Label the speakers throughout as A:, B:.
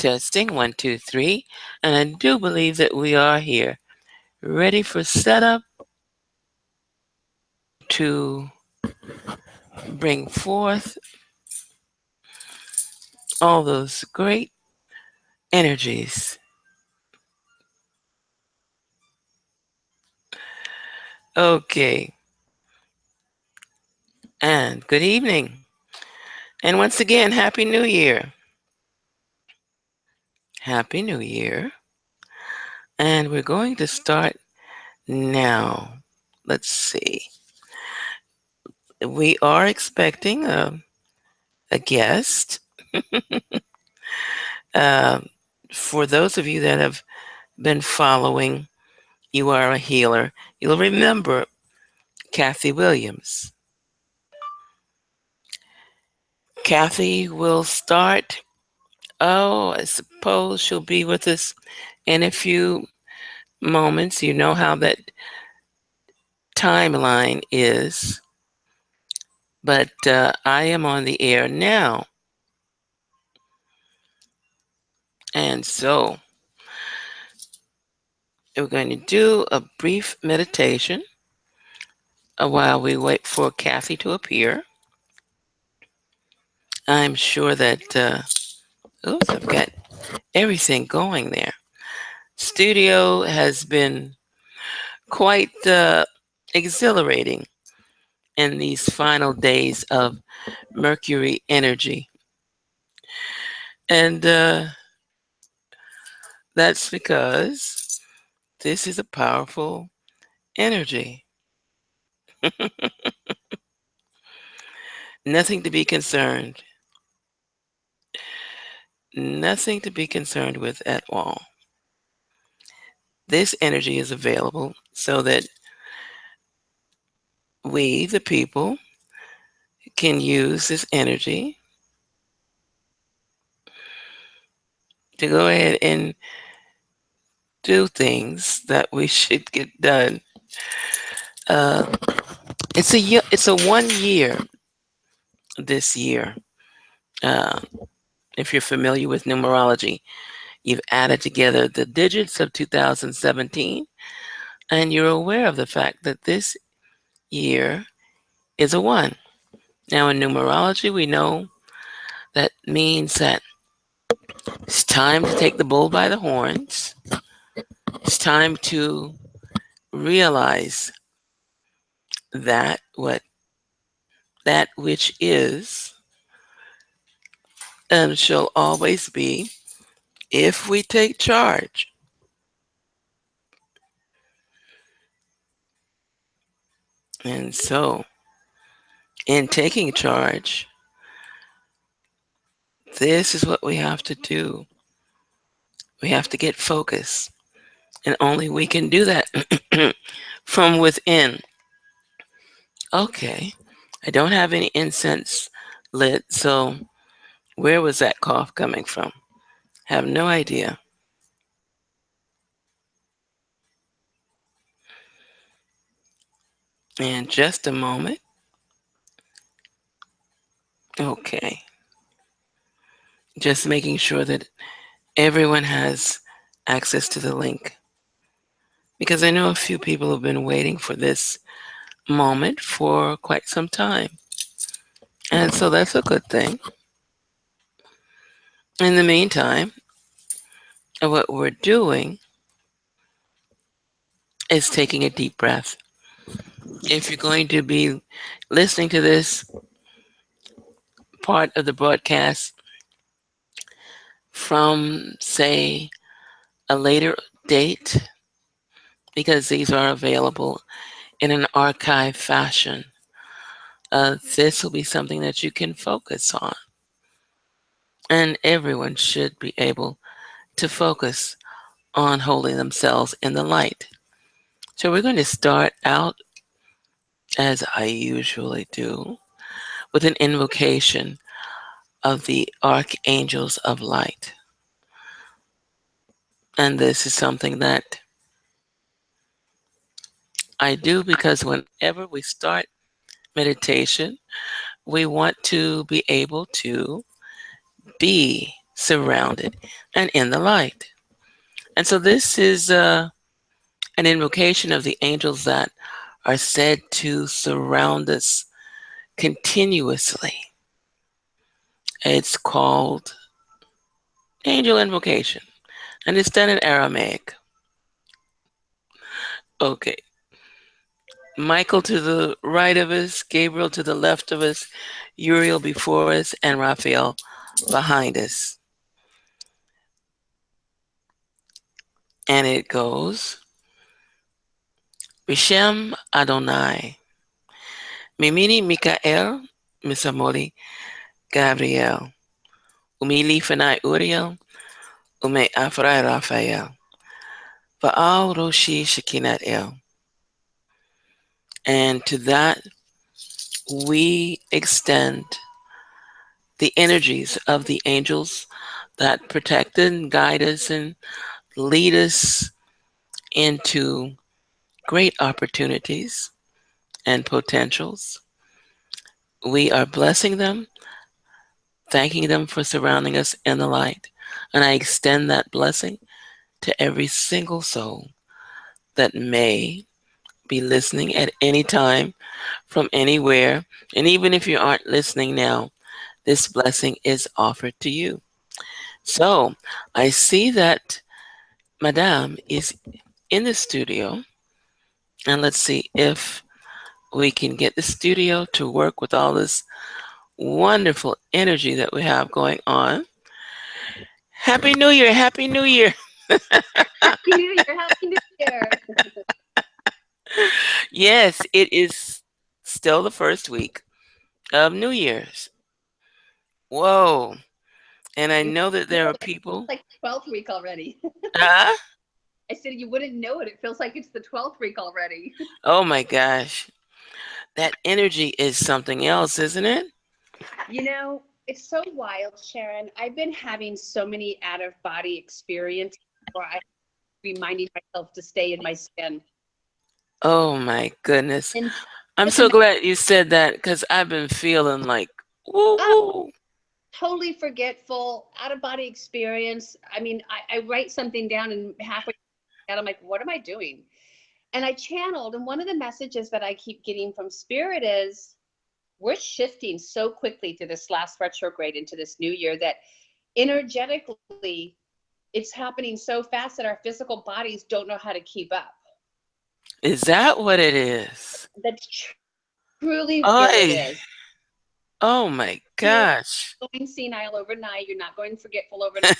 A: Testing, 1, 2, 3. And I do believe that we are here, ready for setup to bring forth all those great energies. Okay, and good evening. And once again, Happy New Year. Happy New Year. And we're going to start now. Let's see. We are expecting a guest. Um, for those of you that have been following You Are a Healer, you'll remember Kathy Williams. Kathy will start. Oh, I suppose she'll be with us in a few moments. You know how that timeline is. But I am on the air now. And so we're going to do a brief meditation while we wait for Kathy to appear. I'm sure that, oops, I've got everything going there. Studio has been quite exhilarating in these final days of Mercury energy. And that's because this is a powerful energy. Nothing to be concerned. Nothing to be concerned with at all. This energy is available so that we, the people, can use this energy to go ahead and do things that we should get done. Uh, it's a 1 year this year. Uh, if you're familiar with numerology, you've added together the digits of 2017, and you're aware of the fact that this year is a 1. Now, in numerology, we know that means that it's time to take the bull by the horns. It's time to realize that which is and shall always be if we take charge. And so, in taking charge, this is what we have to do. We have to get focused. And only we can do that from within. Okay, I don't have any incense lit, so where was that cough coming from? Have no idea. In just a moment. Okay. Just making sure that everyone has access to the link. Because I know a few people have been waiting for this moment for quite some time. And so that's a good thing. In the meantime, what we're doing is taking a deep breath. If you're going to be listening to this part of the broadcast from, say, a later date, because these are available in an archive fashion, this will be something that you can focus on. And everyone should be able to focus on holding themselves in the light. So we're going to start out, as I usually do, with an invocation of the archangels of light. And this is something that I do because whenever we start meditation, we want to be able to be surrounded, and in the light. And so this is an invocation of the angels that are said to surround us continuously. It's called angel invocation, and it's done in Aramaic. Okay. Michael to the right of us, Gabriel to the left of us, Uriel before us, and Raphael behind us. And it goes, Bishem Adonai, Mimini Mikael, Misamoli Gabriel, Umili Fanai Uriel, Ume Afrai Raphael, Baal Roshi Shekinat El. And to that, we extend the energies of the angels that protect and guide us and lead us into great opportunities and potentials. We are blessing them, thanking them for surrounding us in the light. And I extend that blessing to every single soul that may be listening at any time from anywhere. And even if you aren't listening now, this blessing is offered to you. So I see that Madame is in the studio. And let's see if we can get the studio to work with all this wonderful energy that we have going on. Happy New Year! Happy New Year!
B: Happy New Year! Happy New Year!
A: Yes, it is still the first week of New Year's. Whoa. And I
B: You
A: know that
B: know
A: there are
B: it.
A: people.
B: It's like the 12th week already.
A: Huh?
B: I said you wouldn't know it. It feels like it's the 12th week already.
A: Oh my gosh. That energy is something else, isn't it?
B: It's so wild, Sharon. I've been having so many out of body experiences where I'm reminding myself to stay in my skin.
A: Oh my goodness.
B: And
A: I'm
B: doesn't
A: so
B: matter.
A: glad you said that because I've been feeling like, woo
B: Oh,
A: woo.
B: totally forgetful, out of body experience. I mean, I write something down and halfway down, I'm like, what am I doing? And I channeled, and one of the messages that I keep getting from Spirit is we're shifting so quickly to this last retrograde into this new year that energetically it's happening so fast that our physical bodies don't know how to keep up.
A: Is that what it is?
B: That's truly where it
A: Oh,
B: is.
A: oh my
B: You're
A: gosh.
B: going senile overnight. You're not going forgetful overnight.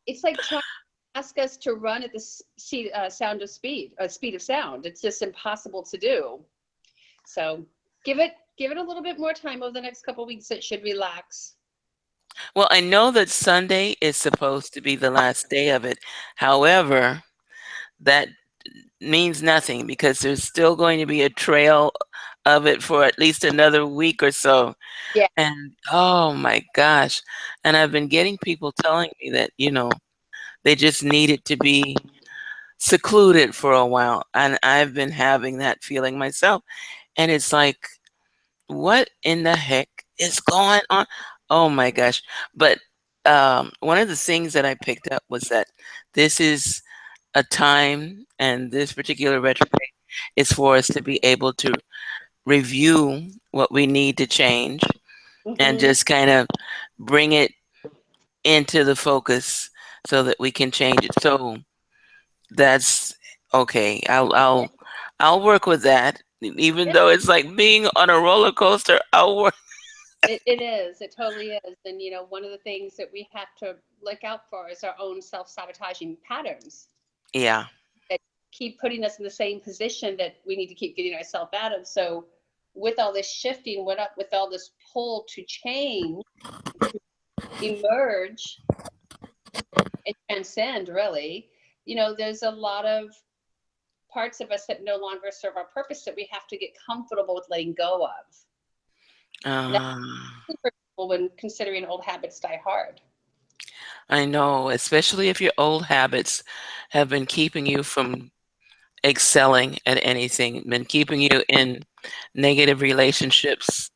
B: It's like trying to ask us to run at the sound of speed, speed of sound. It's just impossible to do. So give it a little bit more time over the next couple of weeks. It should relax.
A: Well, I know that Sunday is supposed to be the last day of it. However, that means nothing because there's still going to be a trail of it for at least another week or so.
B: Yeah.
A: And oh my gosh. And I've been getting people telling me that, they just need it to be secluded for a while. And I've been having that feeling myself. And it's like, what in the heck is going on? Oh my gosh. But one of the things that I picked up was that this is a time, and this particular retrograde is for us to be able to review what we need to change and
B: Hmm.
A: just kind of bring it into the focus so that we can change it. So that's okay. I'll work with that. Even
B: Yeah,
A: though it's like being on a roller coaster, I'll work.
B: it is. It totally is. And one of the things that we have to look out for is our own self-sabotaging patterns
A: Yeah.
B: that keep putting us in the same position that we need to keep getting ourselves out of. So with all this shifting, what up with all this pull to change, emerge and transcend really, there's a lot of parts of us that no longer serve our purpose that we have to get comfortable with letting go of. And that's
A: Um,
B: super cool when considering old habits die hard.
A: I know, especially if your old habits have been keeping you from excelling at anything, been keeping you in negative relationships,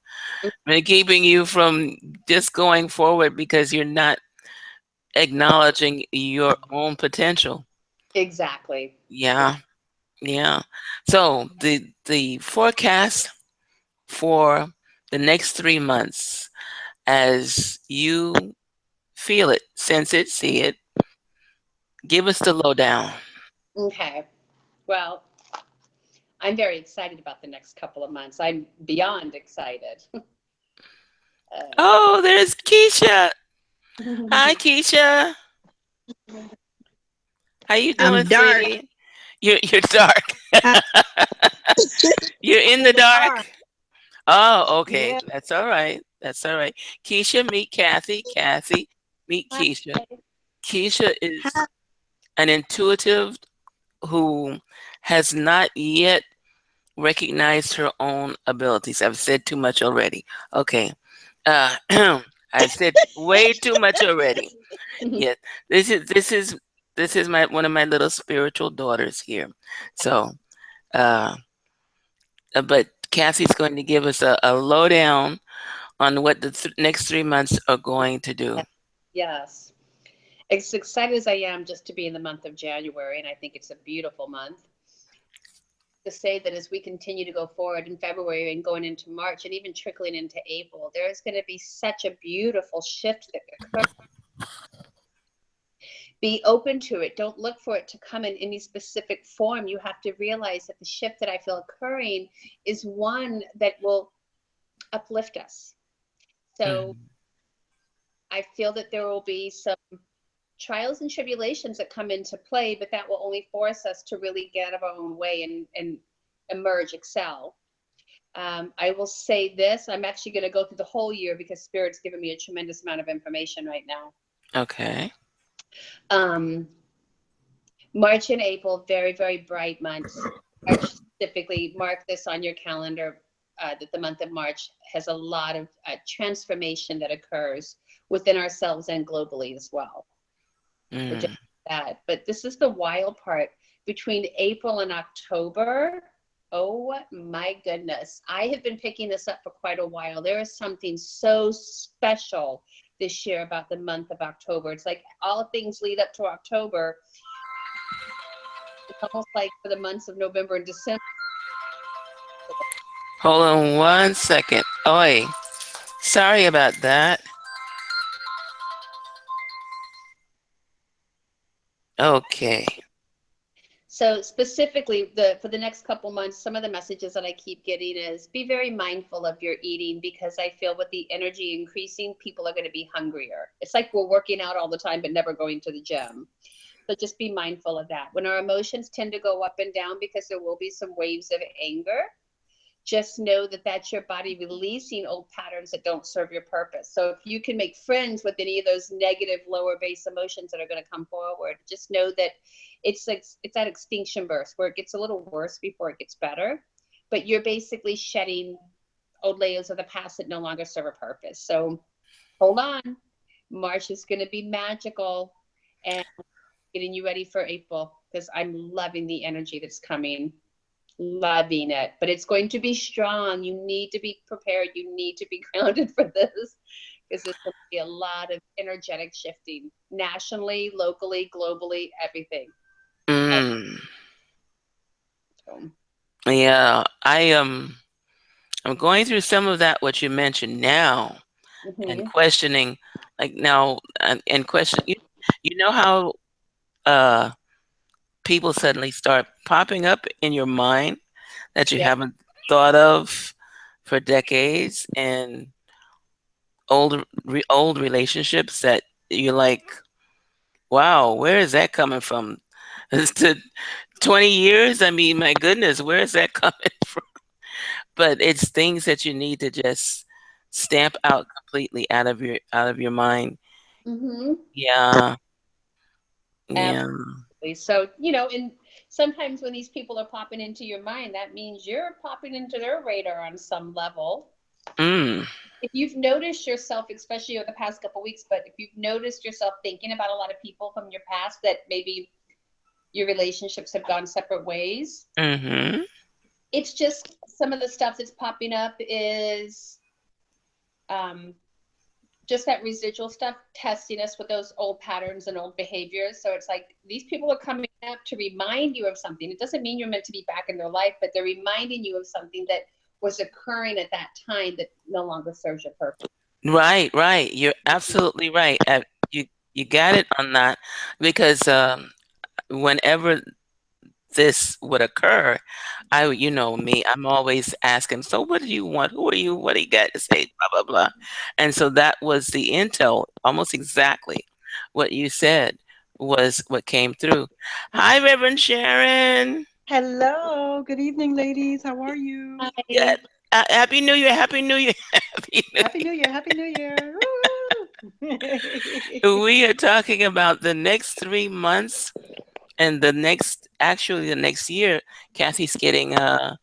A: and keeping you from just going forward because you're not acknowledging your own potential.
B: Exactly.
A: Yeah, yeah. So the forecast for the next 3 months, as you feel it, sense it, see it, give us the lowdown.
B: Okay. Well, I'm very excited about the next couple of months. I'm beyond excited.
A: Oh, there's Keisha. Hi, Keisha. How you doing,
C: I'm dark.
A: sweetie? You're dark.
C: I'm
A: You're in the
C: in the
A: dark.
C: dark.
A: Oh, okay.
C: Yeah.
A: That's all right. That's all right. Keisha, meet Kathy. Kathy, meet
B: Hi.
A: Keisha. Keisha is
C: Hi.
A: an intuitive who has not yet recognized her own abilities. I've said too much already. Okay. Uh, I've said way too much already. Yes. This is my one of my little spiritual daughters here. So, uh, but Kathy's going to give us a lowdown on what the next 3 months are going to do.
B: Yes. As excited as I am just to be in the month of January, and I think it's a beautiful month, to say that as we continue to go forward in February and going into March and even trickling into April, there is going to be such a beautiful shift that occurs. Be open to it. Don't look for it to come in any specific form. You have to realize that the shift that I feel occurring is one that will uplift us. So
A: Mm.
B: I feel that there will be some trials and tribulations that come into play, but that will only force us to really get out of our own way and emerge, excel. I will say this, I'm actually going to go through the whole year because Spirit's given me a tremendous amount of information right now.
A: Okay.
B: Um, March and April, very, very bright months. March specifically, mark this on your calendar, that the month of March has a lot of transformation that occurs within ourselves and globally as well. So just
A: Mm.
B: that. But this is the wild part. Between April and October, oh my goodness. I have been picking this up for quite a while. There is something so special this year about the month of October. It's like all things lead up to October. It's almost like for the months of November and December.
A: Hold on 1 second. Oi. Sorry about that. Okay.
B: So specifically, for the next couple months, some of the messages that I keep getting is be very mindful of your eating, because I feel with the energy increasing, people are going to be hungrier. It's like we're working out all the time but never going to the gym. So just be mindful of that. When our emotions tend to go up and down, because there will be some waves of anger, just know that that's your body releasing old patterns that don't serve your purpose. So if you can make friends with any of those negative lower base emotions that are going to come forward, just know that it's like it's that extinction burst where it gets a little worse before it gets better, but you're basically shedding old layers of the past that no longer serve a purpose. So hold on. March is going to be magical, and getting you ready for April, because I'm loving the energy that's coming. Loving it, but it's going to be strong. You need to be prepared. You need to be grounded for this, because there's going to be a lot of energetic shifting nationally, locally, globally, everything.
A: Mm.
B: So,
A: Yeah. I'm going through some of that what you mentioned now and
B: mhm.
A: questioning like now and question you know how uh people suddenly start popping up in your mind that you
B: Yeah.
A: haven't thought of for decades, and old relationships that you're like, wow, where is that coming from? It's to 20 years. I mean, my goodness, where is that coming from? But it's things that you need to just stamp out completely out of your mind.
B: Mm-hmm.
A: Yeah, yeah.
B: Absolutely. So, and sometimes when these people are popping into your mind, that means you're popping into their radar on some level.
A: Mm,
B: If you've noticed yourself, especially over the past couple of weeks, but if you've noticed yourself thinking about a lot of people from your past that maybe your relationships have gone separate ways,
A: mm-hmm.
B: it's just some of the stuff that's popping up is um, just that residual stuff testing us with those old patterns and old behaviors. So it's like these people are coming up to remind you of something. It doesn't mean you're meant to be back in their life, but they're reminding you of something that was occurring at that time that no longer serves your purpose.
A: Right, right. You're absolutely right. You got it on that because whenever this would occur, you know me, I'm always asking, so what do you want? Who are you? What do you got to say? Blah, blah, blah. And so that was the intel, almost exactly what you said was what came through. Hi, Reverend Sharon.
C: Hello, good evening, ladies. How are you?
A: Yeah.
B: Hi.
A: Happy New Year. Happy New Year. Happy New
C: Happy New Year! Happy New Year! Woo!
A: Year. We are talking about the next 3 months and actually the next year. Kathy's getting the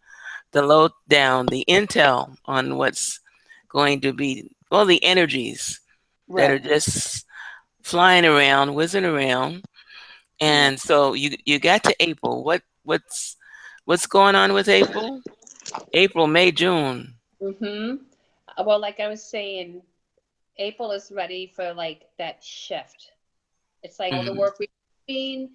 A: lowdown, the intel on what's going to be, well, the energies that are
C: Right.
A: just flying around, whizzing around.
C: Yeah.
A: And so you got to April. What's going on with April? April, May, June.
B: Mm-hmm. Well, like I was saying, April is ready for like that shift. It's like all the
A: Mhm.
B: work we've been,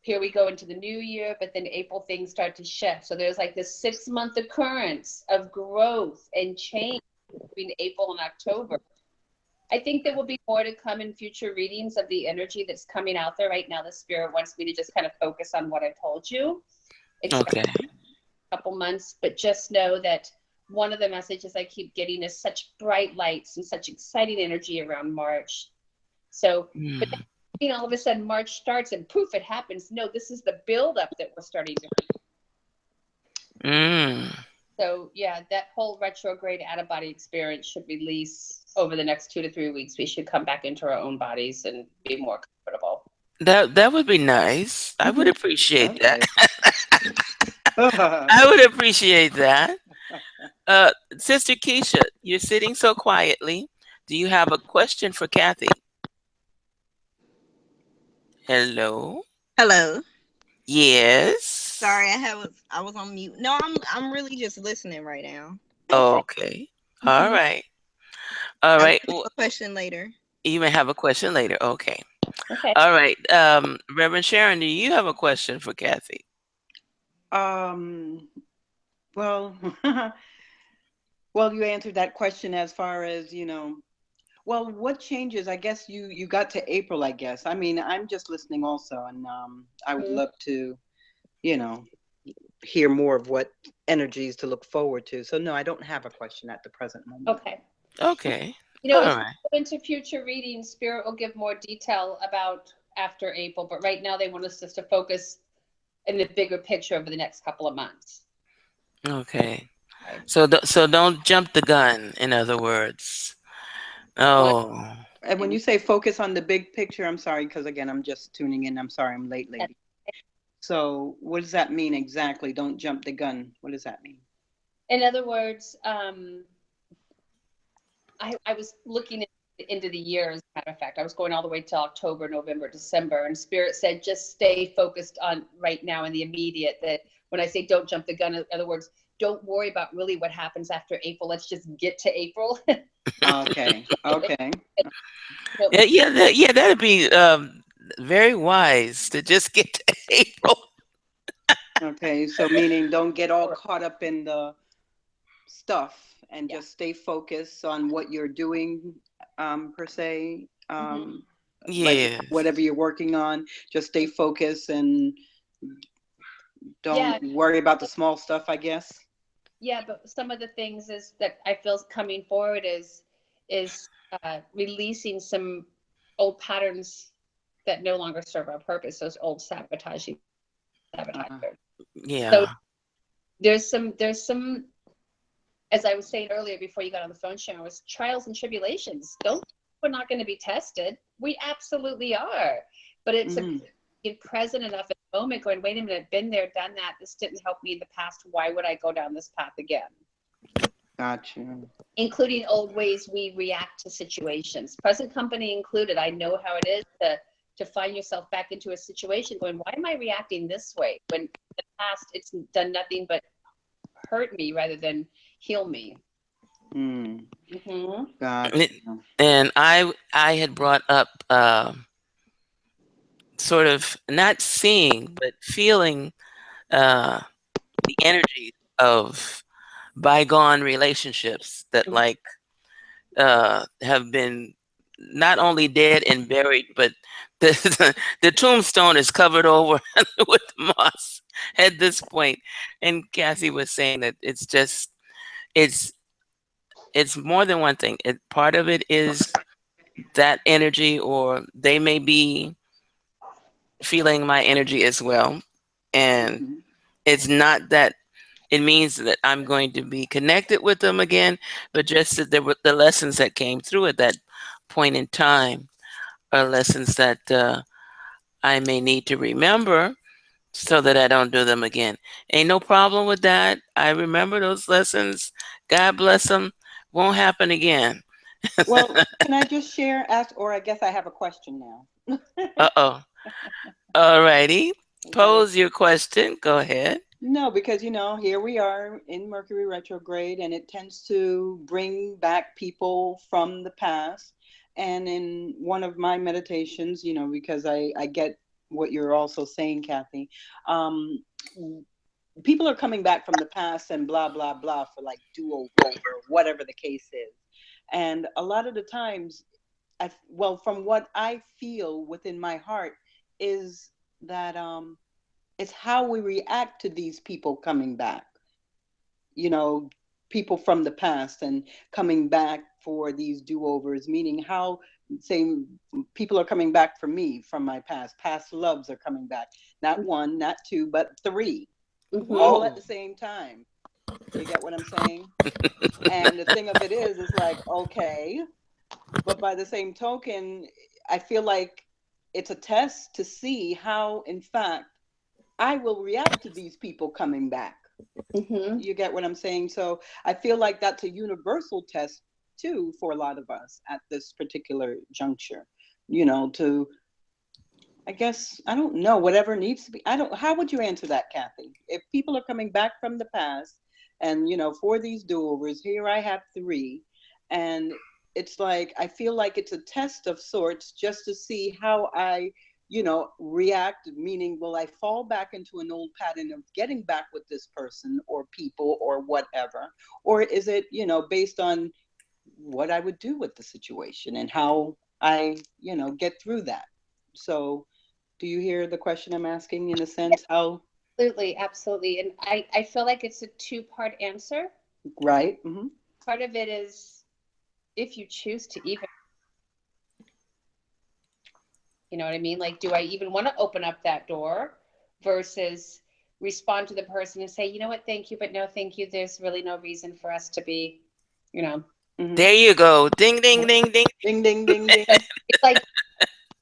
B: here we go into the new year, but then April things start to shift. So there's like this 6 month occurrence of growth and change between April and October. I think there will be more to come in future readings of the energy that's coming out there right now. The spirit wants me to just kind of focus on what I told you. Expect
A: Okay.
B: a couple months, but just know that one of the messages I keep getting is such bright lights and such exciting energy around March. So, but
A: Mm.
B: then all of a sudden March starts and poof, it happens. No, this is the buildup that we're starting to.
A: Mm.
B: So yeah, that whole retrograde out of body experience should release over the next 2 to 3 weeks. We should come back into our own bodies and be more comfortable.
A: That would be nice. I would appreciate that.
C: Okay.
A: I would appreciate that. Sister Keisha, you're sitting so quietly. Do you have a question for Kathy? Hello?
D: Hello.
A: Yes.
D: Sorry, I was on mute. No, I'm really just listening right now.
B: Okay.
A: Okay. All
D: Hmm.
A: right. All
D: I may
A: right.
D: have a question later.
A: You may have a question later. Okay.
B: Okay.
A: All right. Reverend Sharon, do you have a question for Kathy?
C: um. Well, well, you answered that question as far as Well, what changes? I guess you got to April. I guess. I mean, I'm just listening also, and I would
B: Mhm.
C: love to, you know, hear more of what energies to look forward to. So no, I don't have a question at the present moment.
B: Okay.
A: Okay.
B: As
A: All
B: we
A: right.
B: go into future readings, Spirit will give more detail about after April, but right now they want us just to focus in the bigger picture over the next couple of months.
A: Okay.
B: Okay.
A: So don't jump the gun, in other words.
B: One
A: Oh.
C: And when
B: thing.
C: you say focus on the big picture, I'm sorry, because again, I'm just tuning in. I'm sorry, I'm late, lady. So what does that mean exactly? Don't jump the gun. What does that mean?
B: In other words, I was looking into the year, as a matter of fact. I was going all the way to October, November, December, and Spirit said just stay focused on right now in the immediate. That when I say don't jump the gun, in other words, don't worry about really what happens after April. Let's just get to April.
C: Okay. Okay.
B: No,
A: Yeah, that'd be very wise to just get to April.
C: Okay. So meaning don't get all caught up in the stuff and
B: yeah.
C: just stay focused on what you're doing, per se.
B: Hmm.
C: Like
A: Yes.
C: whatever you're working on, just stay focused and don't
B: Yeah,
C: worry about the small stuff, I guess.
B: yeah, but some of the things is that I feel coming forward is releasing some old patterns that no longer serve our purpose. Those old sabotaging
C: Uh,
B: sabotagers. So
A: Yeah.
B: there's some, as I was saying earlier before you got on the phone, Sharon, was trials and tribulations. Don't we're not going to be tested. We absolutely are, but it's a
C: mhm.
B: being present enough at the moment, going, wait a minute, been there, done that. This didn't help me in the past. Why would I go down this path again?
C: Gotcha.
B: Including old ways we react to situations, present company included. I know how it is to find yourself back into a situation going, why am I reacting this way when in the past it's done nothing but hurt me rather than heal me.
C: Mm.
B: Mm-hmm.
C: Gotcha.
A: And I had brought up sort of not seeing but feeling uh, the energy of bygone relationships that like have been not only dead and buried, but the tombstone is covered over with moss at this point. And Kathy was saying that it's just it's it's more than one thing. Part of it is that energy, or they may be feeling my energy as well. And
C: Mhm.
A: it's not that it means that I'm going to be connected with them again, but just that there were the lessons that came through at that point in time are lessons that I may need to remember so that I don't do them again. Ain't no problem with that. I remember those lessons. God bless them. Won't happen again.
C: Well, can I just share, ask, or I guess I have a question now.
A: Uh-oh. All righty.
C: Okay.
A: Pose your question. Go ahead.
C: No, because here we are in Mercury retrograde, and it tends to bring back people from the past. And in one of my meditations, because I get what you're also saying, Kathy, um, people are coming back from the past and blah blah blah for like do-overs or whatever the case is. And a lot of the times, well, from what I feel within my heart, is that it's how we react to these people coming back, you know people from the past and coming back for these do-overs, meaning how, say, people are coming back for me from my past loves are coming back, not one, not two, but three,
B: Mm-hmm.
C: all at
A: Whoa.
C: the same time. You get what I'm saying? And the thing of it is like, okay, but by the same token, I feel like it's a test to see how, in fact, I will react to these people coming back.
B: Mm-hmm.
C: You get what I'm saying? So I feel like that's a universal test too for a lot of us at this particular juncture. To, I guess, I don't know, whatever needs to be. I don't. How would you answer that, Kathy? If people are coming back from the past, and for these do-overs, here I have three, and it's like I feel like it's a test of sorts just to see how I react, meaning will I fall back into an old pattern of getting back with this person or people or whatever, or is it based on what I would do with the situation and how I get through that. So do you hear the question I'm asking, in a sense? How?
B: Absolutely, absolutely. And I feel like it's a two-part answer.
C: Right. Hmm.
B: Part of it is if you choose to even, you know what I mean? Like, do I even want to open up that door versus respond to the person and say, you know what, thank you, but no, thank you. There's really no reason for us to be, you know.
C: Hmm.
A: There you go. Ding, ding, ding, ding.
C: Ding, ding, ding, ding.
B: So it's like,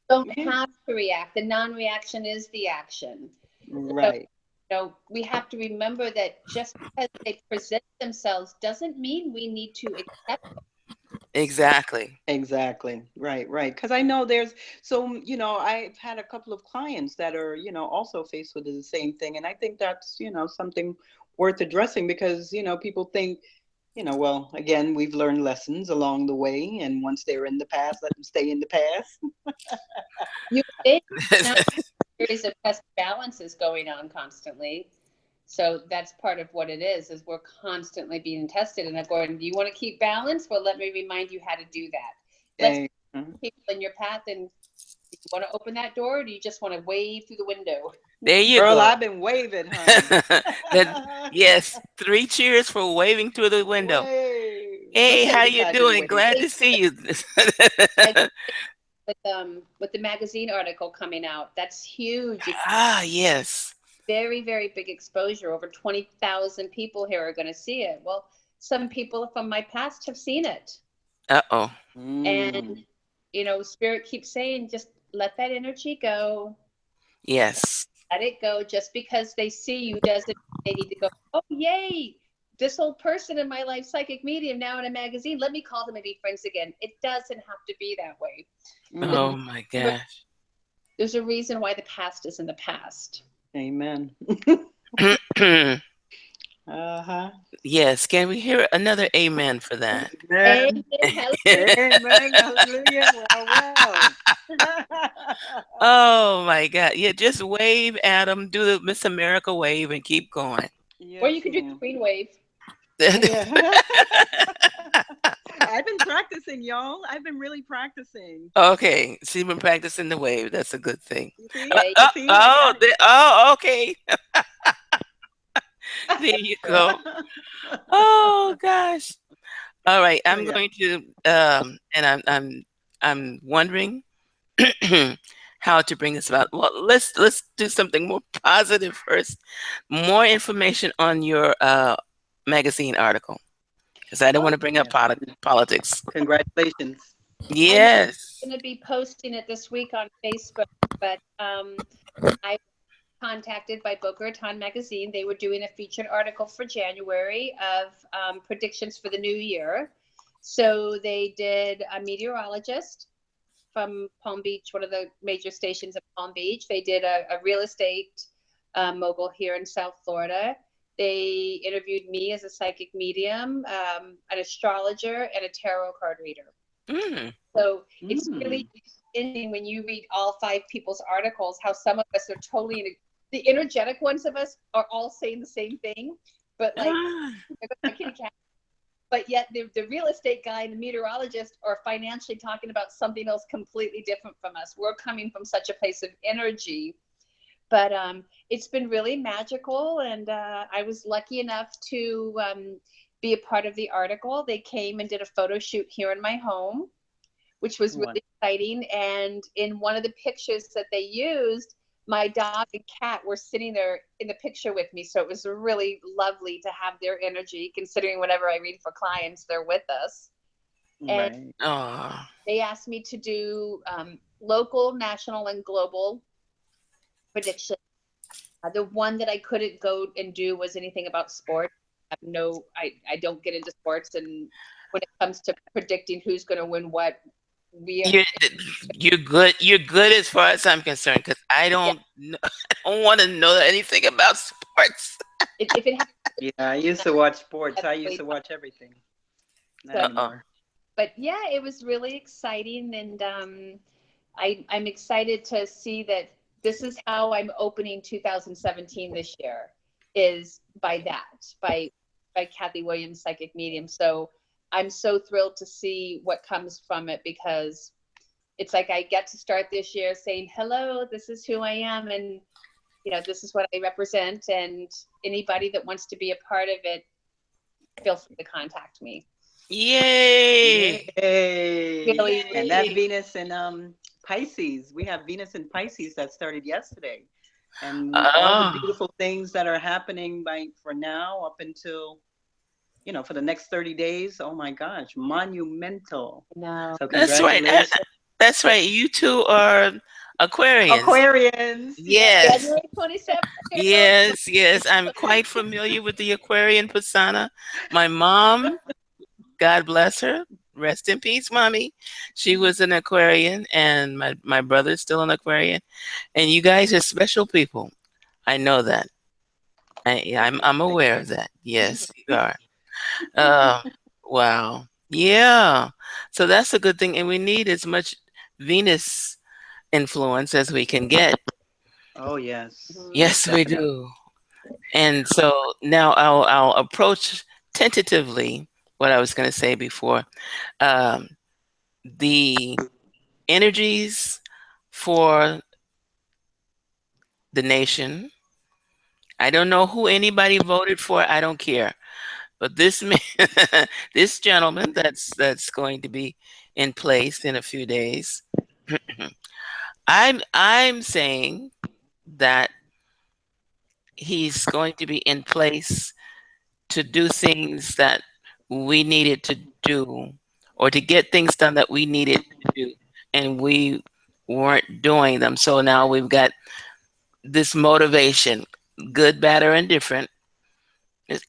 B: don't
C: Yeah.
B: have to react. The non-reaction is the action. So,
C: Right.
B: we have to remember that just because they present themselves doesn't mean we need to accept.
A: Exactly.
C: Exactly. Right, right. Because I know there's so, I've had a couple of clients that are, also faced with the same thing. And I think that's, something worth addressing because, people think, well, again, we've learned lessons along the way. And once they're in the past, let them stay in the past.
B: You think now series of test balances going on constantly. So that's part of what it is we're constantly being tested. And I'm going, do you want to keep balance? Well, let me remind you how to do that. Let's
C: Eh,
B: put people in your path. And do you want to open that door, or do you just want to wave through the window?
A: There you
C: Girl,
A: go.
C: I've been waving, honey.
A: That yes, 3 cheers for waving through the window.
C: Wave.
A: Hey,
C: Just
A: how
C: every
A: you
C: time you
A: doing?
C: wave.
A: Glad to see you.
B: Like with the magazine article coming out, that's huge. It's
A: Ah, yes.
B: very, very big exposure. Over 20,000 people here are going to see it. Well, some people from my past have seen it.
A: Uh-oh.
B: And,
C: Mm.
B: Spirit keeps saying, just let that energy go.
A: Yes.
B: Let it go. Just because they see you doesn't mean they need to go, oh, yay, this old person in my life, psychic medium, now in a magazine. Let me call them and be friends again. It doesn't have to be that way.
C: Mm.
A: Oh my gosh.
B: There's a reason why the past is in the past.
C: Amen. Uh-huh.
A: Yes. Can we hear another amen for that?
C: Amen.
B: Amen. Hallelujah.
C: Amen. Hallelujah. Well, well.
A: Oh my God. Yeah, just wave, Adam. Do the Miss America wave and keep going.
B: Or
C: Yes,
B: you could do the
C: ma'am.
B: green wave.
C: Yeah.
D: I've been practicing, y'all. I've been really practicing.
A: Okay, she's been practicing the wave. That's a good thing.
D: You see?
B: Yeah.
D: You see? I got it.
A: Oh, okay. There you go. Oh gosh. All right. I'm
C: Yeah.
A: going to and I'm wondering how to bring this about. Well, let's do something more positive first. More information on your magazine article because I don't
B: Oh,
A: want to bring up
C: Yes.
A: politics.
C: Congratulations.
B: I'm
A: Yes.
B: going to be posting it this week on Facebook, but I was contacted by Boca Raton magazine. They were doing a featured article for January of predictions for the new year. So they did a meteorologist from Palm Beach, one of the major stations of Palm Beach. They did a real estate mogul here in South Florida. They interviewed me as a psychic medium, an astrologer, and a tarot card reader.
A: Mm.
B: So it's really
C: Mm.
B: interesting when you read all five people's articles, how some of us are totally the energetic ones of us are all saying the same thing, but like
A: Ah.
B: but yet the real estate guy and the meteorologist are financially talking about something else completely different from us. We're coming from such a place of energy, but it's been really magical, and I was lucky enough to be a part of the article. They came and did a photo shoot here in my home, which was
C: One.
B: really exciting. And in one of the pictures that they used, my dog and cat were sitting there in the picture with me. So it was really lovely to have their energy, considering whenever I read for clients, they're with us. And
C: Right.
A: Oh.
B: they asked me to do local, national, and global predictions. The one that I couldn't go and do was anything about sports. I don't get into sports. And when it comes to predicting who's going to win what, we are,
A: You're you're good. You're good as far as I'm concerned because
B: yeah,
A: I don't want to know anything about sports.
B: if it happens,
C: Yeah, I used to watch sports.
B: that's
C: I used
B: really
C: to
B: fun.
C: watch everything. Not
B: So,
A: Uh-oh.
C: anymore.
B: but yeah, it was really exciting, and I'm excited to see that this is how I'm opening 2017 this year, is by Kathy Williams, psychic medium. So I'm so thrilled to see what comes from it, because it's like I get to start this year saying, hello, this is who I am, and this is what I represent, and anybody that wants to be a part of it, feel free to contact me.
A: Yay!
C: Yay!
B: Really,
C: And that
A: Yay!
C: Venus in Pisces. We have Venus in Pisces that started yesterday. And all the
A: Oh,
C: beautiful things that are happening for now up until, for the next 30 days. Oh my gosh, monumental.
B: no.
C: So
A: that's right.
C: congratulations.
A: That's right. You two are Aquarians.
C: Aquarians.
A: Yes.
B: January 27th.
A: Yes, yes. I'm quite familiar with the Aquarian persona. My mom, God bless her, rest in peace, mommy. She was an Aquarian, and my brother's still an Aquarian. And you guys are special people. I know that. I'm aware of that. Yes, you are. Uh, wow. Yeah. So that's a good thing, and we need as much Venus influence as we can get.
C: Oh, yes.
B: Mhm.
A: Yes, we
C: Definitely.
A: do. And so now I'll approach tentatively what I was going to say before. Um, the energies for the nation. I don't know who anybody voted for. I don't care. But this man, this gentleman that's going to be in place in a few days, I'm saying that he's going to be in place to do things that we needed to do, or to get things done that we needed to do, and we weren't doing them. So now we've got this motivation, good, bad, or indifferent.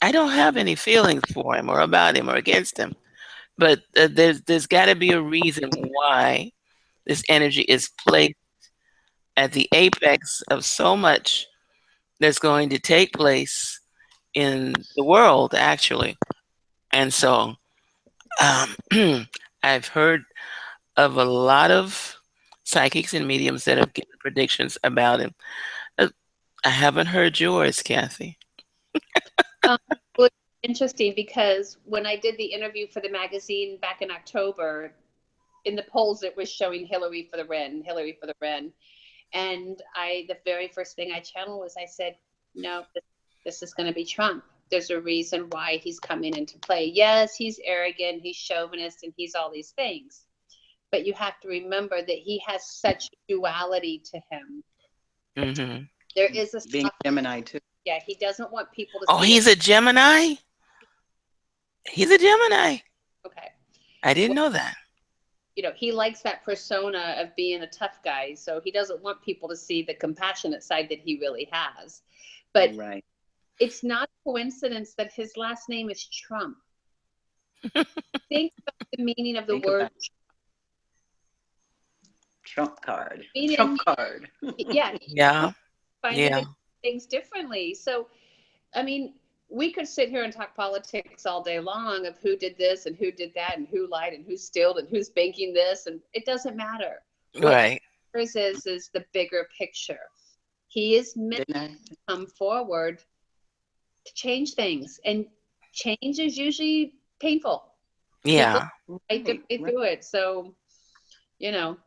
A: I don't have any feelings for him or about him or against him, but there's got to be a reason why this energy is placed at the apex of so much that's going to take place in the world, actually. And so I've heard of a lot of psychics and mediums that have given predictions about him. Uh, I haven't heard yours, Kathy.
B: Um, well, it's interesting because when I did the interview for the magazine back in October, in the polls it was showing Hillary for the Wren, Hillary for the Wren. And the very first thing I channeled was I said, no, this is going to be Trump. There's a reason why he's coming into play. Yes, he's arrogant, he's chauvinist, and he's all these things. But you have to remember that he has such duality to him.
A: Hmm.
B: There is a
C: Being Gemini too.
B: yeah, he doesn't want people to
A: Oh,
B: see
A: he's
B: it.
A: a Gemini? He's a Gemini.
B: Okay.
A: I didn't know that.
B: You know, he likes that persona of being a tough guy, so he doesn't want people to see the compassionate side that he really has. But
C: Right.
B: it's not a coincidence that his last name is Trump. Think about the meaning of the
C: Think
B: word.
C: about Trump card.
B: Meaning,
C: Trump card.
B: yeah,
A: Yeah.
B: finding
A: Yeah.
B: things differently. So, I mean, we could sit here and talk politics all day long of who did this and who did that and who lied and who stole and who's banking this, and it doesn't matter. What
A: Right.
B: matters is the bigger picture. He is meant
C: Didn't
B: to come forward to change things, and change is usually painful. People
A: Yeah.
B: fight their way through it. So, you know,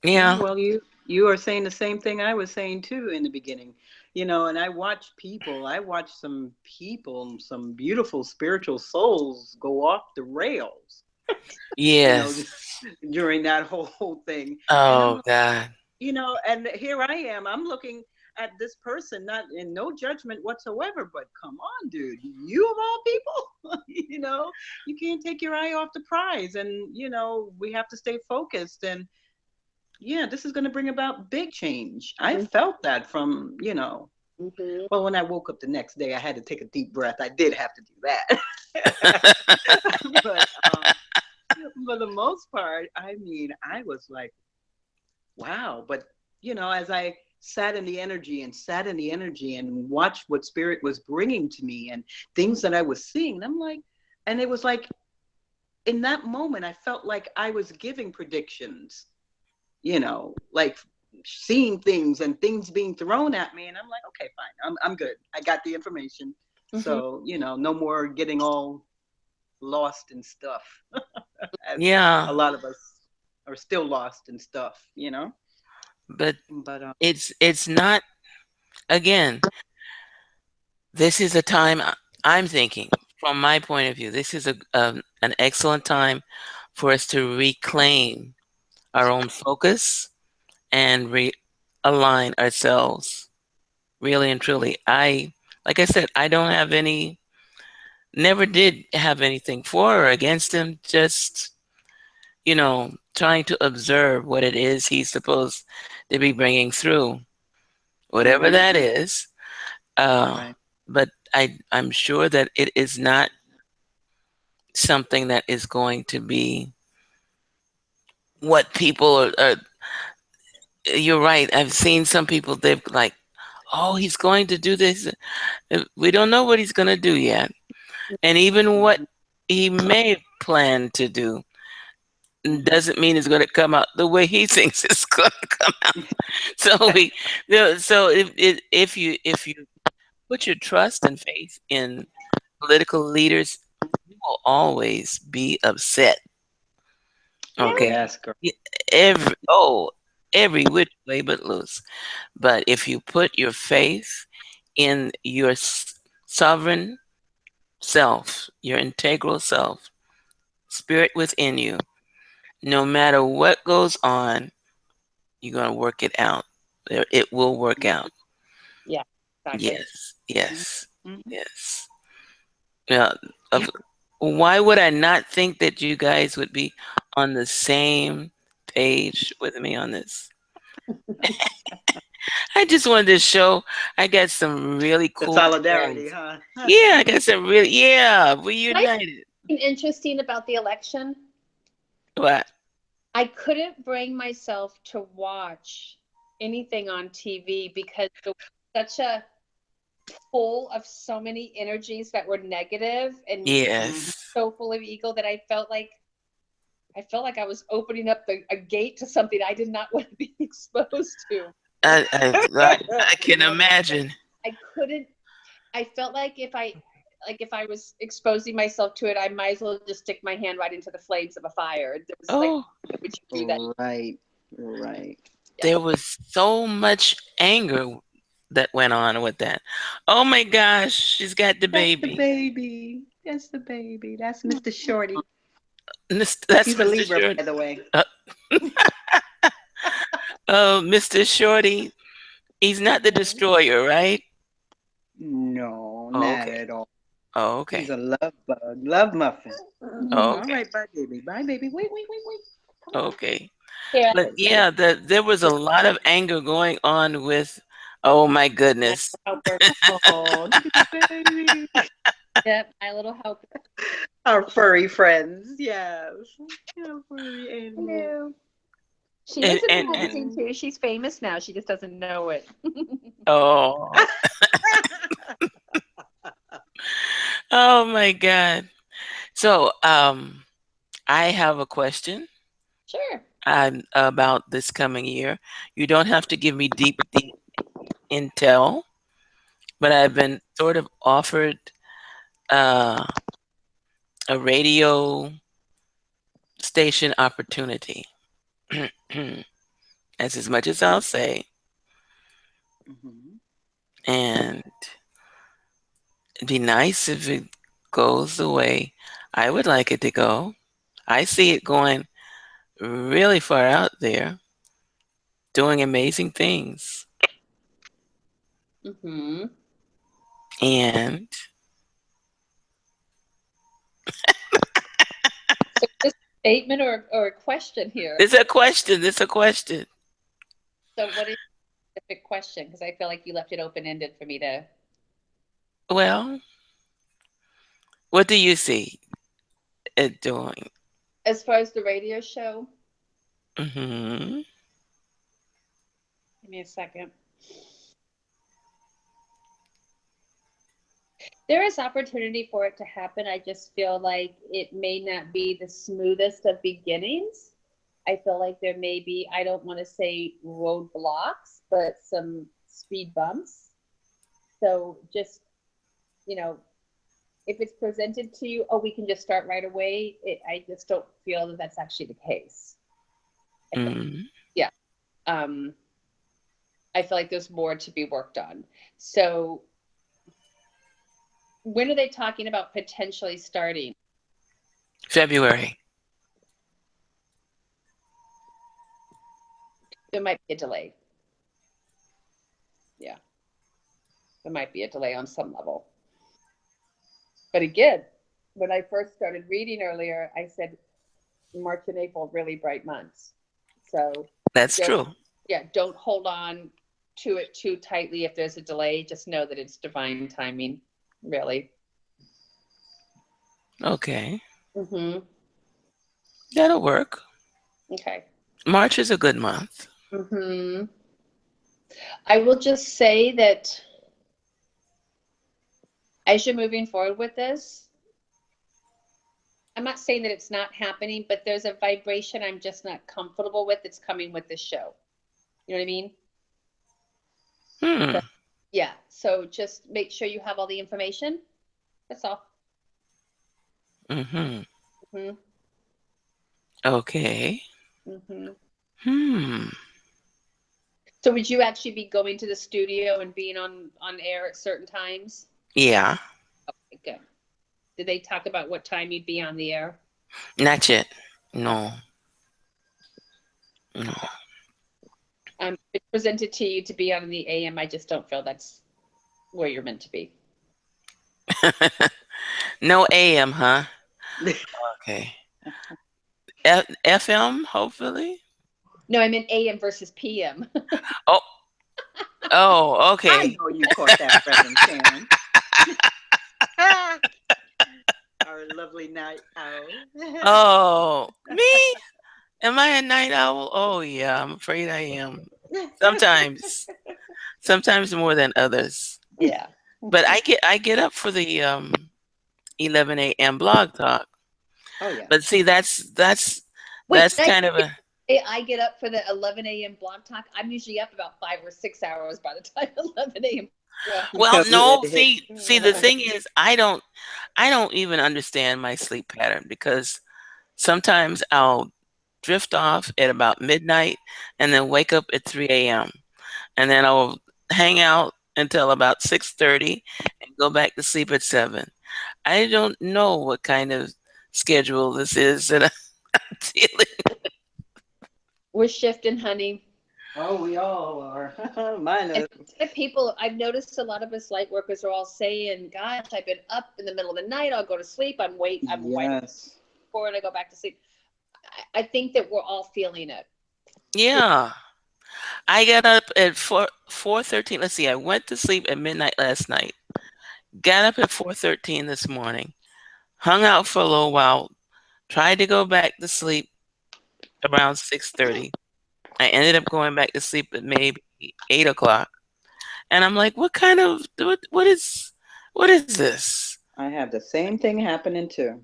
A: Yeah.
C: Well, you are saying the same thing I was saying too in the beginning. And I watch people, some beautiful spiritual souls go off the rails, you know,
A: Yes.
C: during that whole thing. And I'm
A: Oh,
C: like,
A: God.
C: and here I am, I'm looking at this person, not in no judgment whatsoever, but come on, dude, you of all people, you can't take your eye off the prize. And, we have to stay focused. And yeah, this is going to bring about big change. I felt that from,
B: mhm.
C: well, when I woke up the next day, I had to take a deep breath. I did have to do that. but for the most part, I mean, I was like, wow. But, as I sat in the energy and watched what spirit was bringing to me and things that I was seeing, I'm like, and it was like, in that moment, I felt like I was giving predictions, like seeing things and things being thrown at me. And I'm like, okay, fine. I'm good. I got the information.
B: Mhm.
C: So, no more getting all lost in stuff as
A: Yeah.
C: a lot of us are still lost in stuff.
A: But
C: But
A: it's not, again, this is a time I'm thinking from my point of view, this is an excellent time for us to reclaim our own focus and realign ourselves really and truly. Like I said, I don't have never did have anything for or against him, just, trying to observe what it is he's supposed to be bringing through, whatever
C: mhm,
A: that is. Uh,
C: right.
A: but I'm sure that it is not something that is going to be what people are. You're right. I've seen some people, they've like, oh, he's going to do this. We don't know what he's going to do yet. And even what
C: Mhm.
A: he may plan to do doesn't mean it's going to come out the way he thinks it's going to come out. So so if you put your trust and faith in political leaders, you will always be upset.
B: Yeah.
A: Okay,
C: Yes, girl.
A: Y- every which way but loose. But if you put your faith in your sovereign self, your integral self, spirit within you, no matter what goes on, you're going to work it out. It will work out.
B: Yeah, exactly.
A: Yes, yes,
C: Mhm.
A: yes. Yeah. Of, why would I not think that you guys would be on the same page with me on this? I just wanted to show I got some really
C: The
A: cool
C: solidarity,
A: friends.
C: huh?
A: Yeah, I got some really, yeah, we
B: Right?
A: united.
B: Interesting about the election.
A: What?
B: I couldn't bring myself to watch anything on TV because there was such full of so many energies that were negative and
A: Yes.
B: so full of ego that I felt like I was opening up a gate to something I did not want to be exposed to.
A: I can
C: Love it.
A: imagine.
B: I couldn't. I felt like if I was exposing myself to it, I might as well just stick my hand right into the flames of a fire. There was like,
A: Oh,
B: why would you do that?
C: Right, right.
B: Yeah.
A: there was so much anger that went on with that. Oh my gosh, she's got the
C: That's the
A: baby.
C: baby. That's the baby. That's Mr. Shorty.
A: That's
C: He's a
A: Mr.
C: Libra,
A: Short.
C: by the way.
A: Uh, Mr. Shorty. He's not the destroyer, right?
C: No,
A: Oh,
C: not
A: okay.
C: at all.
A: Oh,
C: He's
A: okay.
C: a love bug, love muffin.
A: Oh,
C: All
A: okay.
C: right, bye, baby. Bye, baby. Wait, wait, wait, wait. Come on.
A: Okay.
B: Here,
A: But yeah, there was a lot of anger going on with, oh my
B: my
A: goodness.
B: helper.
C: Oh, look at the baby.
B: Yep, my little helper.
C: Our furry friends. Yes. Yeah, furry animals.
B: Hello. She
A: And,
B: lives in
A: and, and
B: Lansing too. She's famous now. She just doesn't know it.
A: oh, oh my God. So, I have a question
B: Sure.
A: about this coming year. You don't have to give me deep intel, but I've been sort of offered uh, a radio station opportunity. That's as much as I'll say.
C: Mhm.
A: And it'd be nice if it goes the way I would like it to go. I see it going really far out there, doing amazing things.
B: Mm-hmm.
A: And
B: So is this a statement or a question here?
A: it's a question. It's a question.
B: So what is the specific question? Because I feel like you left it open-ended for me to.
A: Well, what do you see it doing?
B: As far as the radio show,
A: Hmm.
B: give me a second. There is opportunity for it to happen. I just feel like it may not be the smoothest of beginnings. I feel like there may be, I don't want to say roadblocks, but some speed bumps. So just, you know, if it's presented to you, oh, we can just start right away. I just don't feel that that's actually the case.
A: Hmm.
B: Yeah. Um, I feel like there's more to be worked on. So when are they talking about potentially starting?
A: February.
B: There might be a delay. Yeah. There might be a delay on some level. But again, when I first started reading earlier, I said March and April, really bright months. So
A: That's
B: don't,
A: true.
B: yeah, don't hold on to it too tightly if there's a delay. Just know that it's divine timing, really.
A: Okay.
B: Mm-hmm.
A: That'll work.
B: Okay.
A: March is a good month.
B: Mm-hmm. I will just say that as you're moving forward with this, I'm not saying that it's not happening, but there's a vibration I'm just not comfortable with that's coming with this show. You know what I mean?
A: Hmm.
B: Yeah. So just make sure you have all the information. That's all.
A: Mm-hmm.
B: Mm-hmm.
A: Okay.
B: Mm-hmm.
A: Hmm.
B: So would you actually be going to the studio and being on air at certain times?
A: Yeah.
B: Okay, good. Did they talk about what time you'd be on the air?
A: Not yet. No. No.
B: If it's presented to you to be on the AM, I just don't feel that's where you're meant to be.
A: No AM, huh? Okay. FM, hopefully.
B: No, I meant AM versus PM.
A: Oh. Oh.
C: I
A: Okay.
C: know you caught that, Reverend Sharon. Our lovely night owl.
A: Oh, me? Am I a night owl? Oh yeah, I'm afraid I am. Sometimes. Sometimes more than others.
B: Yeah.
A: But I get up for the 11 a.m. blog talk.
C: Oh yeah.
A: But see,
B: Wait,
A: that's
B: did I
A: kind of a
B: say I get up for the 11 a.m. blog talk? I'm usually up about 5 or 6 hours by the time 11 a.m. Well,
A: well,
C: Because
A: no.
C: it hit.
A: See, the thing is, I don't even understand my sleep pattern because sometimes I'll drift off at about midnight and then wake up at 3 a.m. and then I'll hang out until about 6:30 and go back to sleep at 7. I don't know what kind of schedule this is that I'm dealing.
B: we're shifting, honey.
C: Oh, we all are. Mine
B: And
C: is.
B: people, I've noticed a lot of us light workers are all saying, "Gosh, I've been up in the middle of the night. I'll go to sleep. I'm wide
C: Yes.
B: forward. I go back to sleep." I think that we're all feeling it.
A: Yeah. I got up at 4:13. Let's see. I went to sleep at midnight last night. Got up at 4:13 this morning. Hung out for a little while. Tried to go back to sleep around 6:30. I ended up going back to sleep at maybe 8 o'clock. And I'm like, what is this?
C: I have the same thing happening too.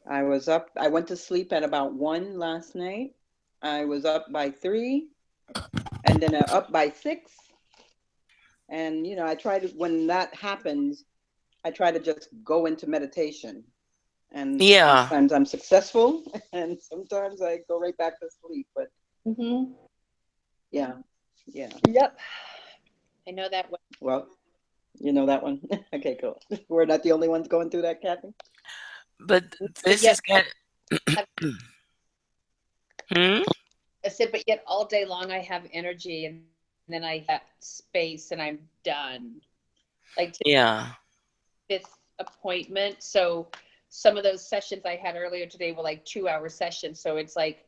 C: I was up. I went to sleep at about 1 last night. I was up by 3, and then up by 6. And I try to when that happens, I try to just go into meditation. And
A: Yeah.
C: sometimes I'm successful, and sometimes I go right back to sleep. But
B: Mm-hmm.
C: yeah, yeah.
B: Yep. I know that one.
C: Well, you know that one. Okay, cool. We're not the only ones going through that, Kathy.
A: But
B: But
A: this
B: yet,
A: is got
B: have,
A: hmm?
B: I said, but yet all day long I have energy and then I have space and I'm done. Like
A: Yeah.
B: fifth appointment. So some of those sessions I had earlier today were like 2 hour sessions. So it's like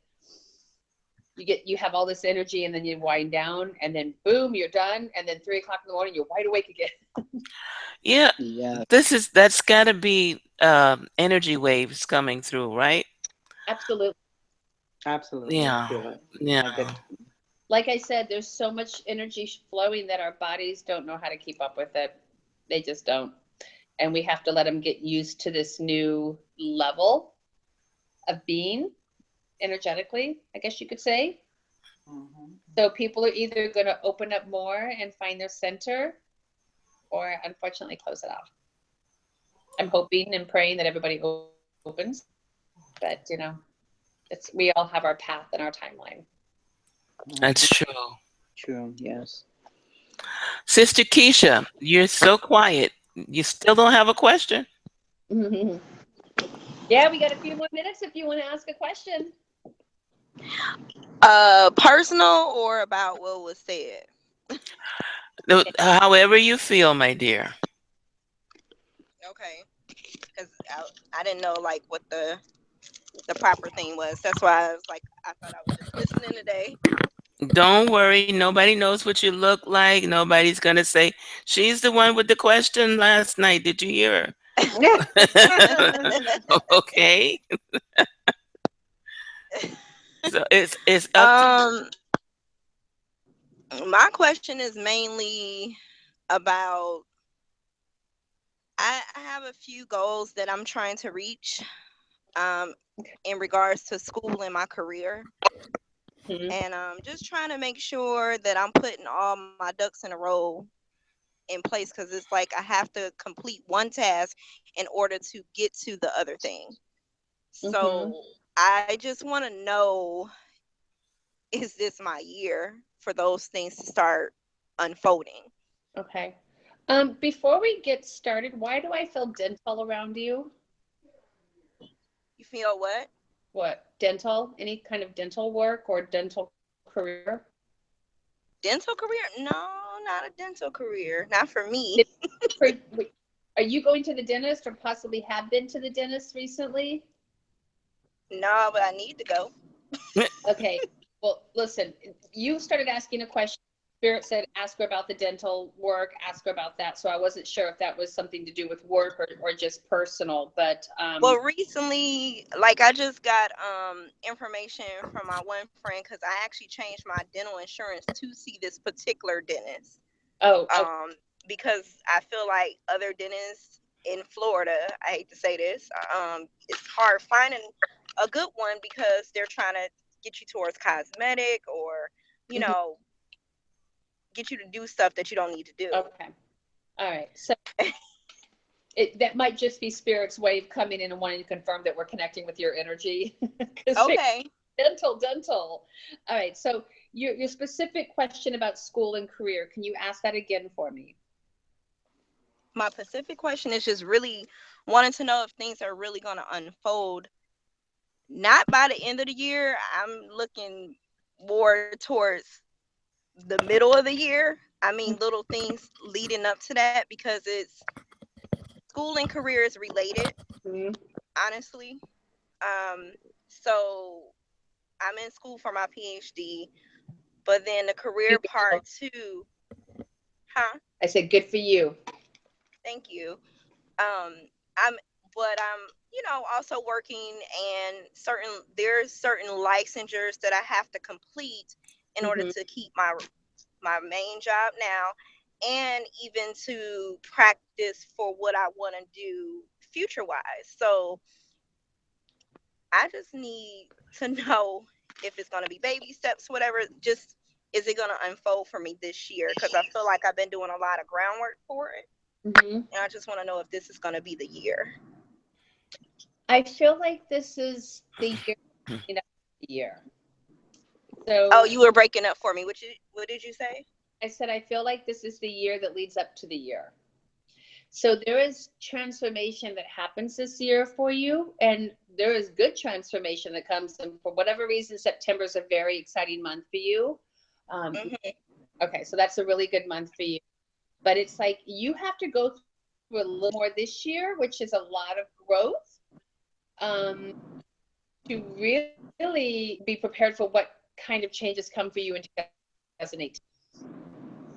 B: you have all this energy and then you wind down and then boom, you're done. And then 3 o'clock in the morning, you're wide awake again.
A: Yeah.
C: Yeah,
A: That's got to be energy waves coming through, right?
B: Absolutely.
C: absolutely. I
A: Yeah.
C: feel it.
A: Yeah.
C: I get.
B: Like I said, there's so much energy flowing that our bodies don't know how to keep up with it. They just don't. And we have to let them get used to this new level of being energetically, I guess you could say.
C: Mhm.
B: So people are either going to open up more and find their center or unfortunately close it off. I'm hoping and praying that everybody opens, but we all have our path and our timeline.
A: That's
C: Mhm.
A: true.
C: True. Yes.
A: Sister Keisha, you're so quiet. You still don't have a question?
B: Yeah, we got a few more minutes if you want to ask a question.
E: Personal or about what was said?
A: No, however you feel, my dear.
E: Okay, because I didn't know like what the proper thing was. That's why I was like, I thought I was just listening today.
A: Don't worry. Nobody knows what you look like. Nobody's going to say, she's the one with the question last night. Did you hear her? Okay. So it's up to
E: um, my question is mainly about I have a few goals that I'm trying to reach um in regards to school and my career.
B: Mhm.
E: And just trying to make sure that I'm putting all my ducks in a row in place because it's like I have to complete one task in order to get to the other thing.
B: Mhm.
E: So I just want to know, is this my year for those things to start unfolding?
B: Okay. Before we get started, why do I feel dental around you?
E: You feel what?
B: What, dental? Any kind of dental work or dental career?
E: Dental career? No, not a dental career. Not for me.
B: Did, for, are you going to the dentist or possibly have been to the dentist recently?
E: No, but I need to go.
B: Okay. Well, listen, you started asking a question. Spirit said, ask her about the dental work, ask her about that. So I wasn't sure if that was something to do with work or just personal, but
E: Well, recently, like I just got information from my one friend because I actually changed my dental insurance to see this particular dentist.
B: oh,
E: Um, because I feel like other dentists in Florida, I hate to say this, it's hard finding a good one because they're trying to get you towards cosmetic or, you
B: Mhm.
E: know, get you to do stuff that you don't need to do.
B: Okay. All right. So that might just be Spirit's way of coming in and wanting to confirm that we're connecting with your energy. Because
E: Okay.
B: dental. All right. So your specific question about school and career, can you ask that again for me?
E: My specific question is just really wanting to know if things are really going to unfold. Not by the end of the year. I'm looking more towards the middle of the year. I mean, little things leading up to that because it's school and career is related,
B: Mhm.
E: honestly. So I'm in school for my PhD, but then the career part too, huh?
B: I said, good for you.
E: Thank you. Um, I'm, but I'm, also working and there's certain licensures that I have to complete in order
B: Mhm.
E: to keep my main job now, and even to practice for what I want to do future wise. So I just need to know if it's going to be baby steps, whatever. Just is it going to unfold for me this year? Because I feel like I've been doing a lot of groundwork for it,
B: Mhm.
E: and I just want to know if this is going to be the year.
B: I feel like this is the year, the year.
E: Oh,
B: So
E: you were breaking up for me. What did you say?
B: I said, I feel like this is the year that leads up to the year. So there is transformation that happens this year for you, and there is good transformation that comes. And for whatever reason, September is a very exciting month for you. Um,
E: Hmm.
B: okay, so that's a really good month for you. But it's like you have to go through a little more this year, which is a lot of growth, um, to really be prepared for what kind of changes come for you in 2018.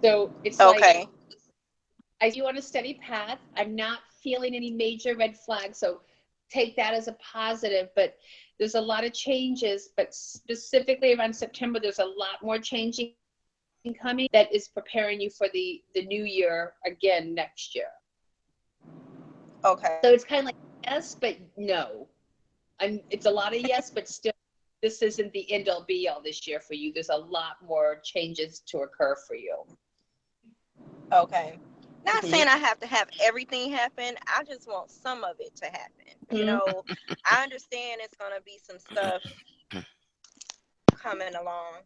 B: So it's like
E: Okay.
B: I see you on a steady path. I'm not feeling any major red flags. So take that as a positive. But there's a lot of changes, but specifically around September, there's a lot more changing coming that is preparing you for the new year again next year.
E: Okay.
B: So it's kind of like yes, but no. It's a lot of yes, but still, this isn't the end all be all this year for you. There's a lot more changes to occur for you.
E: Okay. Not
B: Mhm.
E: saying I have to have everything happen. I just want some of it to happen.
B: Mhm.
E: I understand it's gonna be some stuff coming along.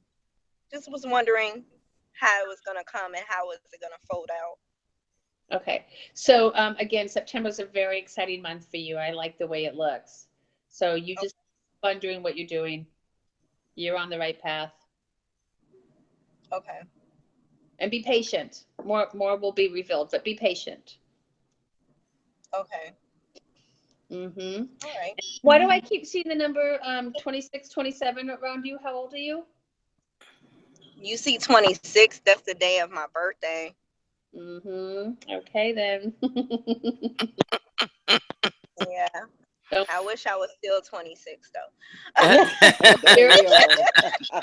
E: Just was wondering how it was gonna come and how is it gonna fold out.
B: Okay. So again, September is a very exciting month for you. I like the way it looks. So you just keep on doing what you're doing. You're on the right path.
E: Okay.
B: And be patient. More will be revealed, but be patient.
E: Okay.
B: Mm-hmm.
E: All right.
B: Why do I keep seeing the number 26, 27 around you? How old are you?
E: You see 26, that's the day of my birthday.
B: Mm-hmm. Okay then.
E: Yeah.
B: So,
E: I wish I was still 26 though.
C: Don't
B: Spirit,
C: we all?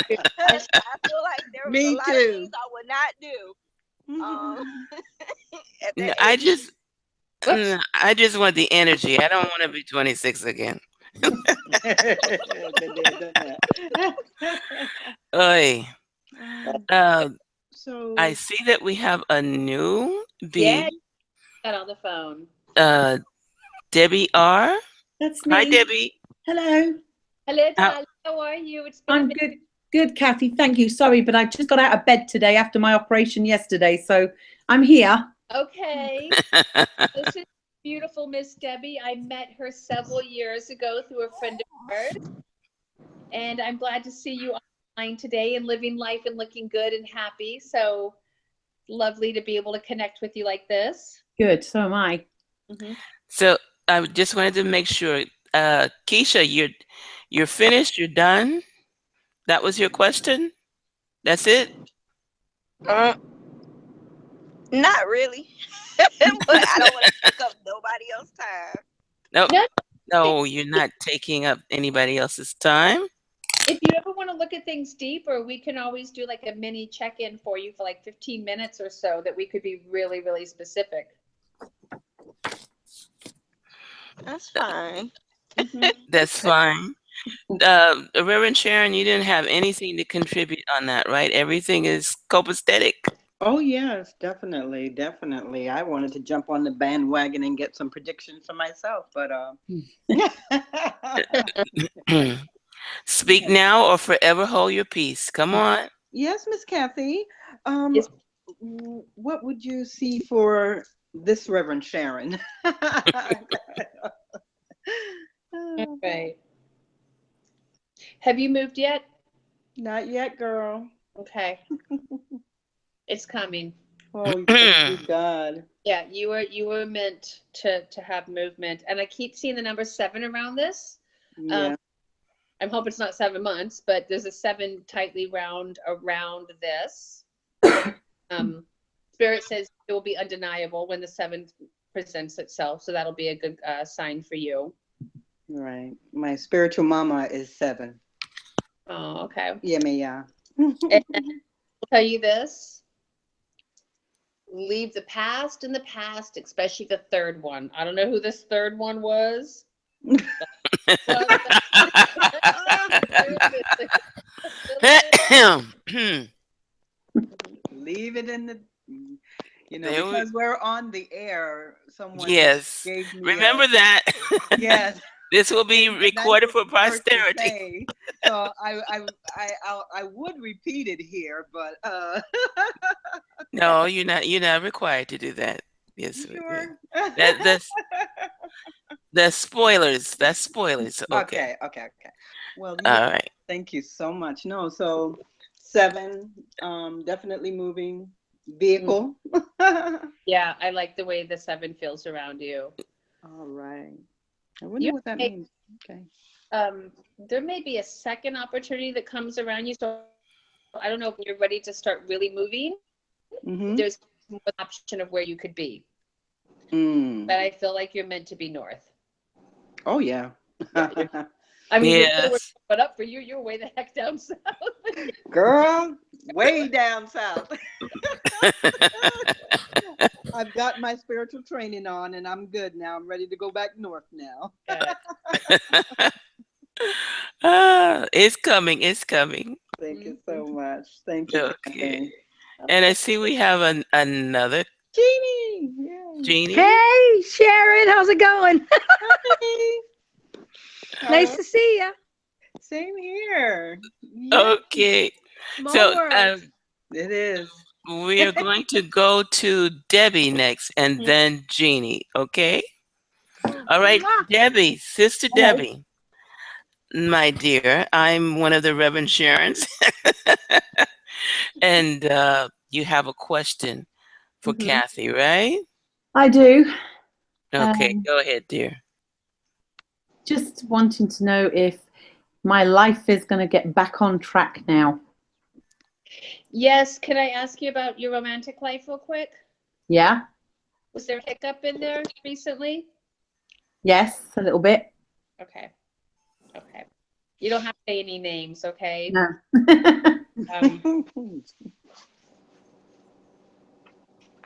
E: I feel like there was a
C: Me
E: lot of things
C: too.
E: I would not do um at
A: No,
E: that age.
B: whoops.
A: I just want the energy. I don't want to be 26 again.
C: Been there, done that.
A: Oy.
C: Um,
A: Uh, I
C: so
A: see that we have a new
B: Yeah,
A: B.
B: got on the phone.
A: Uh, Debbie R.
F: That's
A: Hi,
F: me.
A: Debbie.
F: Hello.
B: Hello,
A: How,
B: darling. How are you? It's been a
F: I'm
B: minute.
F: good. Good, Kathy. Thank you. Sorry, but I just got out of bed today after my operation yesterday, so I'm here.
B: Okay. This is beautiful Miss Debbie. I met her several years ago through a friend of hers, and I'm glad to see you online today and living life and looking good and happy. So lovely to be able to connect with you like this.
F: Good. So am I.
B: Hmm.
A: so I just wanted to make sure, Keisha, you're finished. You're done. That was your question. That's it.
E: Uh, Not really. But I don't want to take up nobody else's time.
A: No,
B: No,
A: no, you're not taking up anybody else's time.
B: if you ever want to look look at things deeper, we can always do like a mini check-in for you for like 15 minutes or so that we could be really, really specific.
E: That's fine.
A: That's fine. Reverend Sharon, you didn't have anything to contribute on that, right? Everything is copacetic.
C: Oh yes, definitely, definitely. I wanted to jump on the bandwagon and get some predictions for myself, but
A: Speak now or forever hold your peace. Come on.
C: yes, Miss Kathy.
B: Yes.
C: What would you see for this Reverend Sharon?
B: Right. Have you moved yet?
C: Not yet, girl.
B: Okay. It's coming.
C: Oh, thank you, God.
B: Yeah, you were meant to have movement, and I keep seeing the number 7 around this.
C: Yeah.
B: I hope it's not 7 months, but there's a 7 tightly round around this. Spirit says it will be undeniable when the 7 presents itself, so that'll be a good sign for you.
C: Right. My spiritual mama is 7.
B: Oh, okay.
C: Yeah.
B: And I'll tell you this. Leave the past in the past, especially the 3rd one. I don't know who this 3rd one was.
C: Leave it in the,
A: There we-
C: because we're on the air. Someone
A: Yes.
C: gave me
A: Remember that.
C: yes.
A: This will be
C: That's
A: recorded for
C: what the word to
A: posterity.
C: say. So I would repeat it here, but
A: No, you're not required to do that. Yes.
C: sure.
A: That's spoilers. That's spoilers. Okay.
C: Okay. Well,
A: All
C: yeah,
A: right.
C: thank you so much. No, so 7, definitely moving vehicle.
B: Yeah, I like the way the 7 feels around you.
C: All right. I wonder what that means. Okay.
B: There may be a second opportunity that comes around you. So I don't know if you're ready to start really moving. There's an option of where you could be. But I feel like you're meant to be north.
C: Oh, yeah.
B: I mean,
A: Yes.
B: but up for you, you're way the heck down south.
C: Girl, way down south. I've got my spiritual training on and I'm good now. I'm ready to go back north now.
A: It's coming. It's coming.
C: Thank you so much. Thank you.
A: Okay. And I see we have another
C: Jeannie. Yay.
A: Jeannie.
G: Hey, Sharon, how's it going?
C: Hi.
G: Nice to see you.
C: Same here. Yay.
A: Okay.
G: Small
A: So
G: world.
C: It is.
A: we are going to go to Debbie next and then Jeannie. Okay. All right, Debbie, Sister Debbie. My dear, I'm one of the Reverend Sharons. And you have a question for Kathy, right?
F: I do.
A: Okay, go ahead, dear.
F: Just wanting to know if my life is going to get back on track now.
B: Yes. Can I ask you about your romantic life real quick?
F: Yeah?
B: Was there a hiccup in there recently?
F: Yes, a little bit.
B: Okay. You don't have to say any names, okay?
F: No.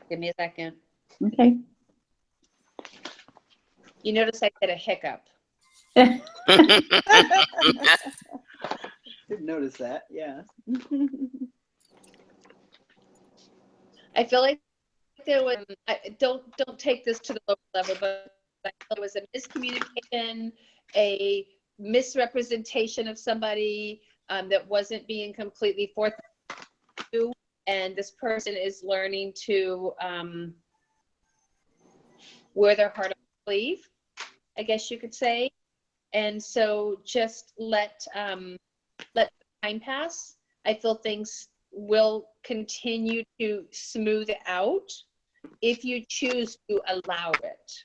B: Give me a second.
F: Okay.
B: You notice I said a hiccup.
C: Didn't notice that. Yeah.
B: I feel like there was. Don't take this to the local level, but I feel there was a miscommunication, a misrepresentation of somebody that wasn't being completely forthright, and this person is learning to wear their heart on their sleeve, I guess you could say. And so just let time pass. I feel things will continue to smooth out if you choose to allow it.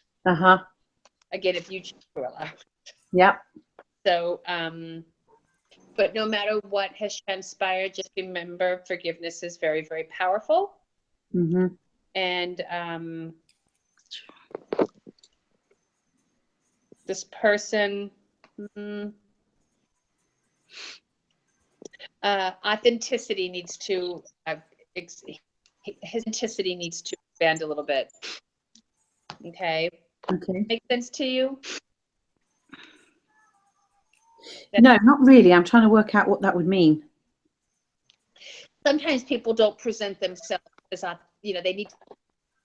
B: Again, if you choose to allow it.
F: Yep.
B: So, but no matter what has transpired, just remember forgiveness is very, very powerful. And this person, Authenticity needs to, his authenticity needs to expand a little bit. Okay.
F: Okay.
B: Make sense to you?
F: No, not really. I'm trying to work out what that would mean.
B: Sometimes people don't present themselves as, they need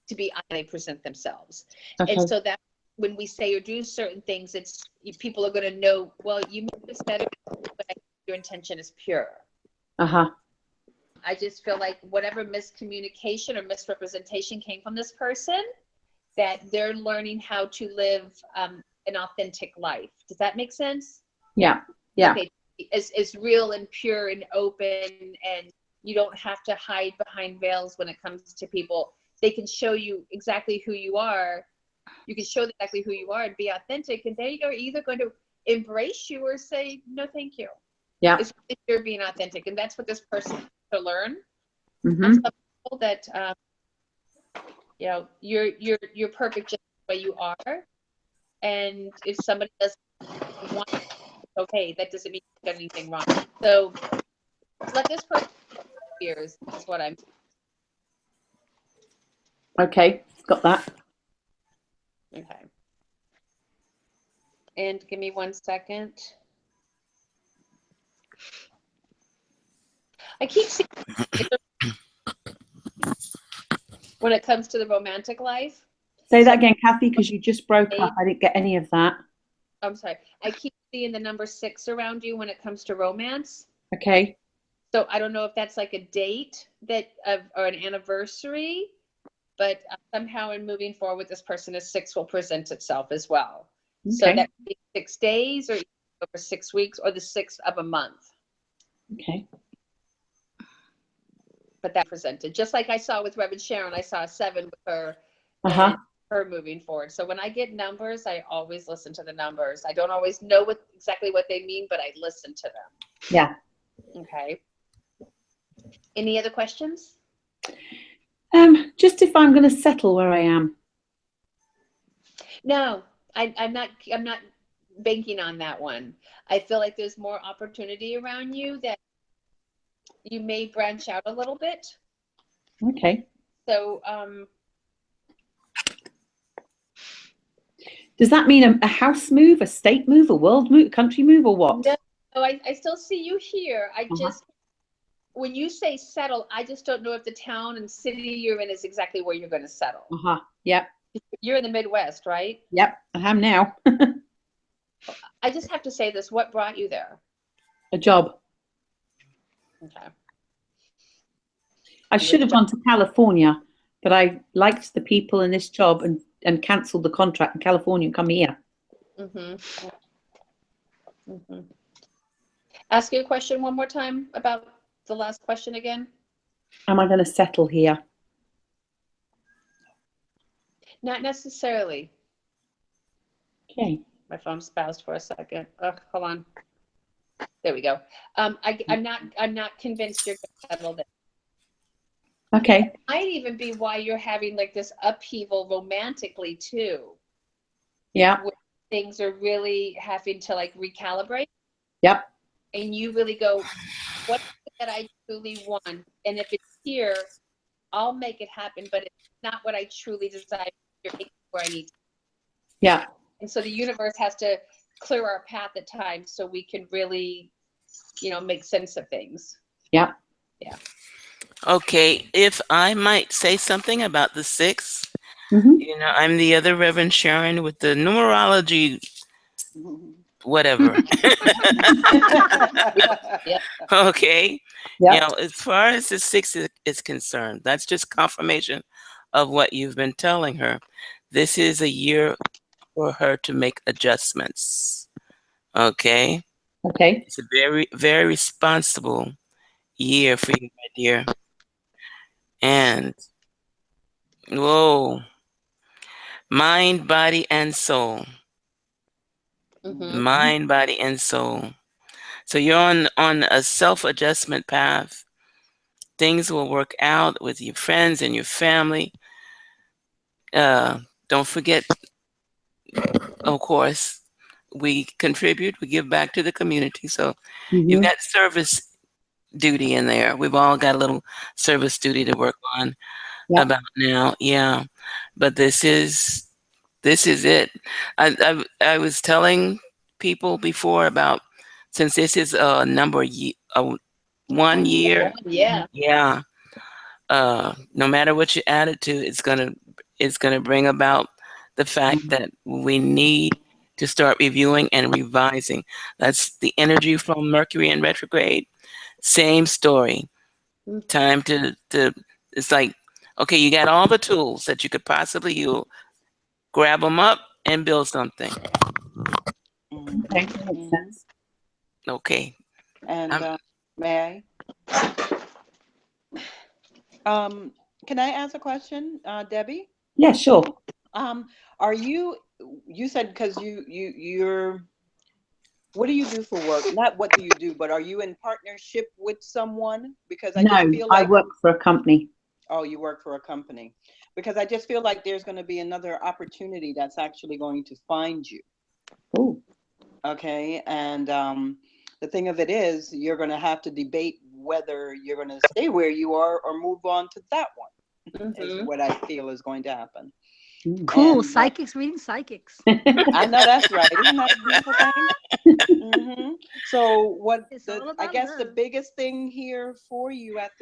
B: to be, they present themselves.
F: Okay.
B: And so that when we say or do certain things, people are going to know, well, you make this better, but your intention is pure.
F: Uh-huh.
B: I just feel like whatever miscommunication or misrepresentation came from this person, that they're learning how to live an authentic life. Does that make sense?
F: Yeah. Yeah.
B: Okay. It's real and pure and open, and you don't have to hide behind veils when it comes to people. They can show you exactly who you are. You can show them exactly who you are and be authentic, and they are either going to embrace you or say, no, thank you.
F: Yeah.
B: It's you're being authentic, and that's what this person has to learn.
F: Mm-hmm.
B: Some people that you're perfect just the way you are, and if somebody doesn't want it, okay, that doesn't mean you've done anything wrong. So let this person fears. That's what I'm.
F: Okay, got that.
B: Okay. And give me 1 second. I keep seeing when it comes to the romantic life.
F: Say that again, Kathy, because you just broke up. I didn't get any of that.
B: I'm sorry. I keep seeing the number 6 around you when it comes to romance.
F: Okay.
B: So I don't know if that's like a date or an anniversary, but somehow in moving forward with this person, a 6 will present itself as well.
F: Okay.
B: So that could be 6 days or over 6 weeks or the 6th of a month.
F: Okay.
B: But that presented, just like I saw with Reverend Sharon, I saw a 7 with her.
F: Uh-huh.
B: Her moving forward. So when I get numbers, I always listen to the numbers. I don't always know exactly what they mean, but I listen to them.
F: Yeah.
B: Okay. Any other questions?
F: Just if I'm going to settle where I am.
B: No, I'm not banking on that one. I feel like there's more opportunity around you that you may branch out a little bit.
F: Okay.
B: So,
F: does that mean a house move, a state move, a world move, a country move, or what?
B: No, I still see you here. I just, when you say settle, I just don't know if the town and city you're in is exactly where you're going to settle.
F: Yep.
B: You're in the Midwest, right?
F: Yep, I am now.
B: I just have to say this. What brought you there?
F: A job.
B: Okay.
F: I should have gone to California, but I liked the people in this job and cancelled the contract in California and come here.
B: Mm-hmm. Mm-hmm. Ask you a question one more time about the last question again.
F: Am I going to settle here?
B: Not necessarily.
F: Okay.
B: My phone paused for a second. Hold on. There we go. I'm not convinced you're going to settle there.
F: Okay.
B: It might even be why you're having like this upheaval romantically too.
F: Yeah.
B: Where things are really having to like recalibrate.
F: Yep.
B: And you really go, what is it that I truly want? And if it's here, I'll make it happen. But it's not what I truly desire. You're making where I need to.
F: Yeah.
B: And so the universe has to clear our path at times so we can really, make sense of things.
F: Yeah.
B: Yeah.
A: Okay, if I might say something about the 6, I'm the other Reverend Sharon with the numerology, whatever. Okay.
F: Yep.
A: As far as the 6 is concerned, that's just confirmation of what you've been telling her. This is a year for her to make adjustments. Okay.
F: Okay.
A: It's a very, very responsible year for you, my dear. And whoa, mind, body, and soul.
B: Mm-hmm.
A: Mind, body, and soul. So you're on a self-adjustment path. Things will work out with your friends and your family. Don't forget, of course, we contribute, we give back to the community. So you've got service duty in there. We've all got a little service duty to work on
F: Yeah.
A: about now. Yeah, but this is it. I was telling people before about, since this is a number one year.
B: Yeah.
A: Yeah. No matter what you add it to, it's gonna bring about the fact
F: Mhm.
A: that we need to start reviewing and revising. That's the energy from Mercury in retrograde. Same story. Time to it's like, okay, you got all the tools that you could possibly use. Grab them up and build something.
C: Mhm,
F: Okay, that makes
C: mhm.
F: sense.
A: Okay.
C: And
A: I'm,
C: may I? Can I ask a question, Debbie?
F: Yeah, sure.
C: Um, are you? You said because you're. What do you do for work? Not what do you do, but are you in partnership with someone? Because I just
F: No,
C: feel
F: I
C: like,
F: work for a company.
C: oh, you work for a company. Because I just feel like there's going to be another opportunity that's actually going to find you.
F: Oh,
C: Okay. And the thing of it is, you're going to have to debate whether you're going to stay where you are or move on to that one, is
B: Mm-hmm.
C: what I feel is going to happen.
G: Cool.
C: And
G: Psychics reading psychics.
C: I know that's right. Isn't that a beautiful thing? So what
G: It's
C: the
G: all
C: I
G: about
C: guess the
G: love.
C: biggest thing here for you at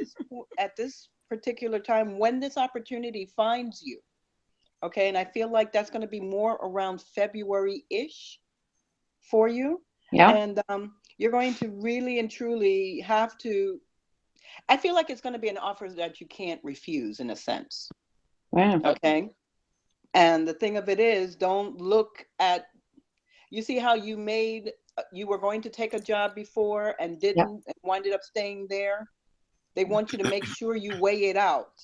C: this particular time when this opportunity finds you, okay, and I feel like that's going to be more around February-ish for you,
F: yeah.
C: and you're going to really and truly have to. I feel like it's going to be an offer that you can't refuse in a sense,
F: Wow.
C: okay. And the thing of it is, don't look at, you see how you were going to take a job before and
F: Yeah.
C: didn't and winded up staying there. They want you to make sure you weigh it out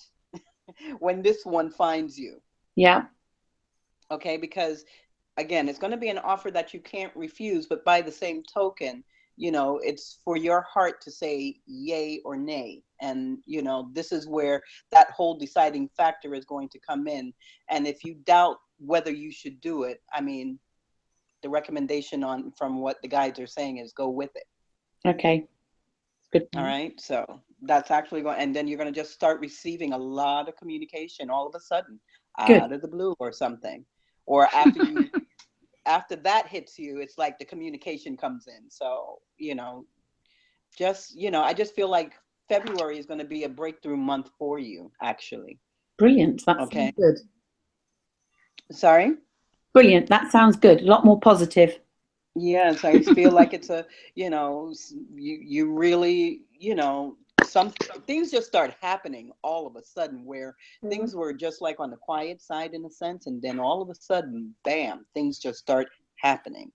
C: when this one finds you.
F: Yeah.
C: Okay, because again, it's going to be an offer that you can't refuse, but by the same token, it's for your heart to say yay or nay. And this is where that whole deciding factor is going to come in. And if you doubt whether you should do it, I mean, the recommendation on from what the guides are saying is go with it.
F: Okay. Good.
C: All right. So that's actually going, and then you're going to just start receiving a lot of communication all of a sudden
F: Good.
C: out of the blue or something. Or after that hits you, it's like the communication comes in. So, I just feel like February is going to be a breakthrough month for you, actually.
F: Brilliant. That sounds
C: Okay.
F: good.
C: Sorry.
F: Brilliant. That sounds good. A lot more positive.
C: Yes, I feel like it's you really, some things just start happening all of a sudden where things were just like on the quiet side in a sense, and then all of a sudden, bam, things just start happening.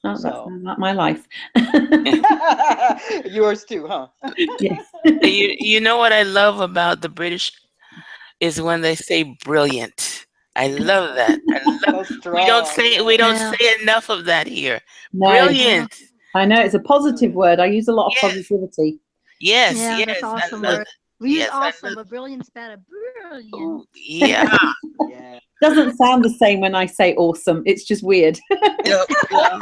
F: Oh, that
C: So
F: sounds like my life.
C: yours too, huh?
F: Yes.
A: you know what I love about the British is when they say brilliant. I love that.
C: So strong,
A: We
C: yes.
A: don't
G: Yeah.
A: say enough of that here.
F: No,
G: Yeah.
A: Brilliant.
F: I know it's a positive word. I use a lot of
A: Yes.
F: positivity.
A: Yes.
G: Yeah, that's
A: Yes. I
G: awesome
A: love
G: word.
A: it.
G: We use
A: Yes. I
G: awesome,
A: love.
G: but brilliant's better. Brilliant.
A: Ooh, yeah.
C: Yeah.
F: Doesn't sound the same when I say awesome. It's just weird.
A: Yeah, well,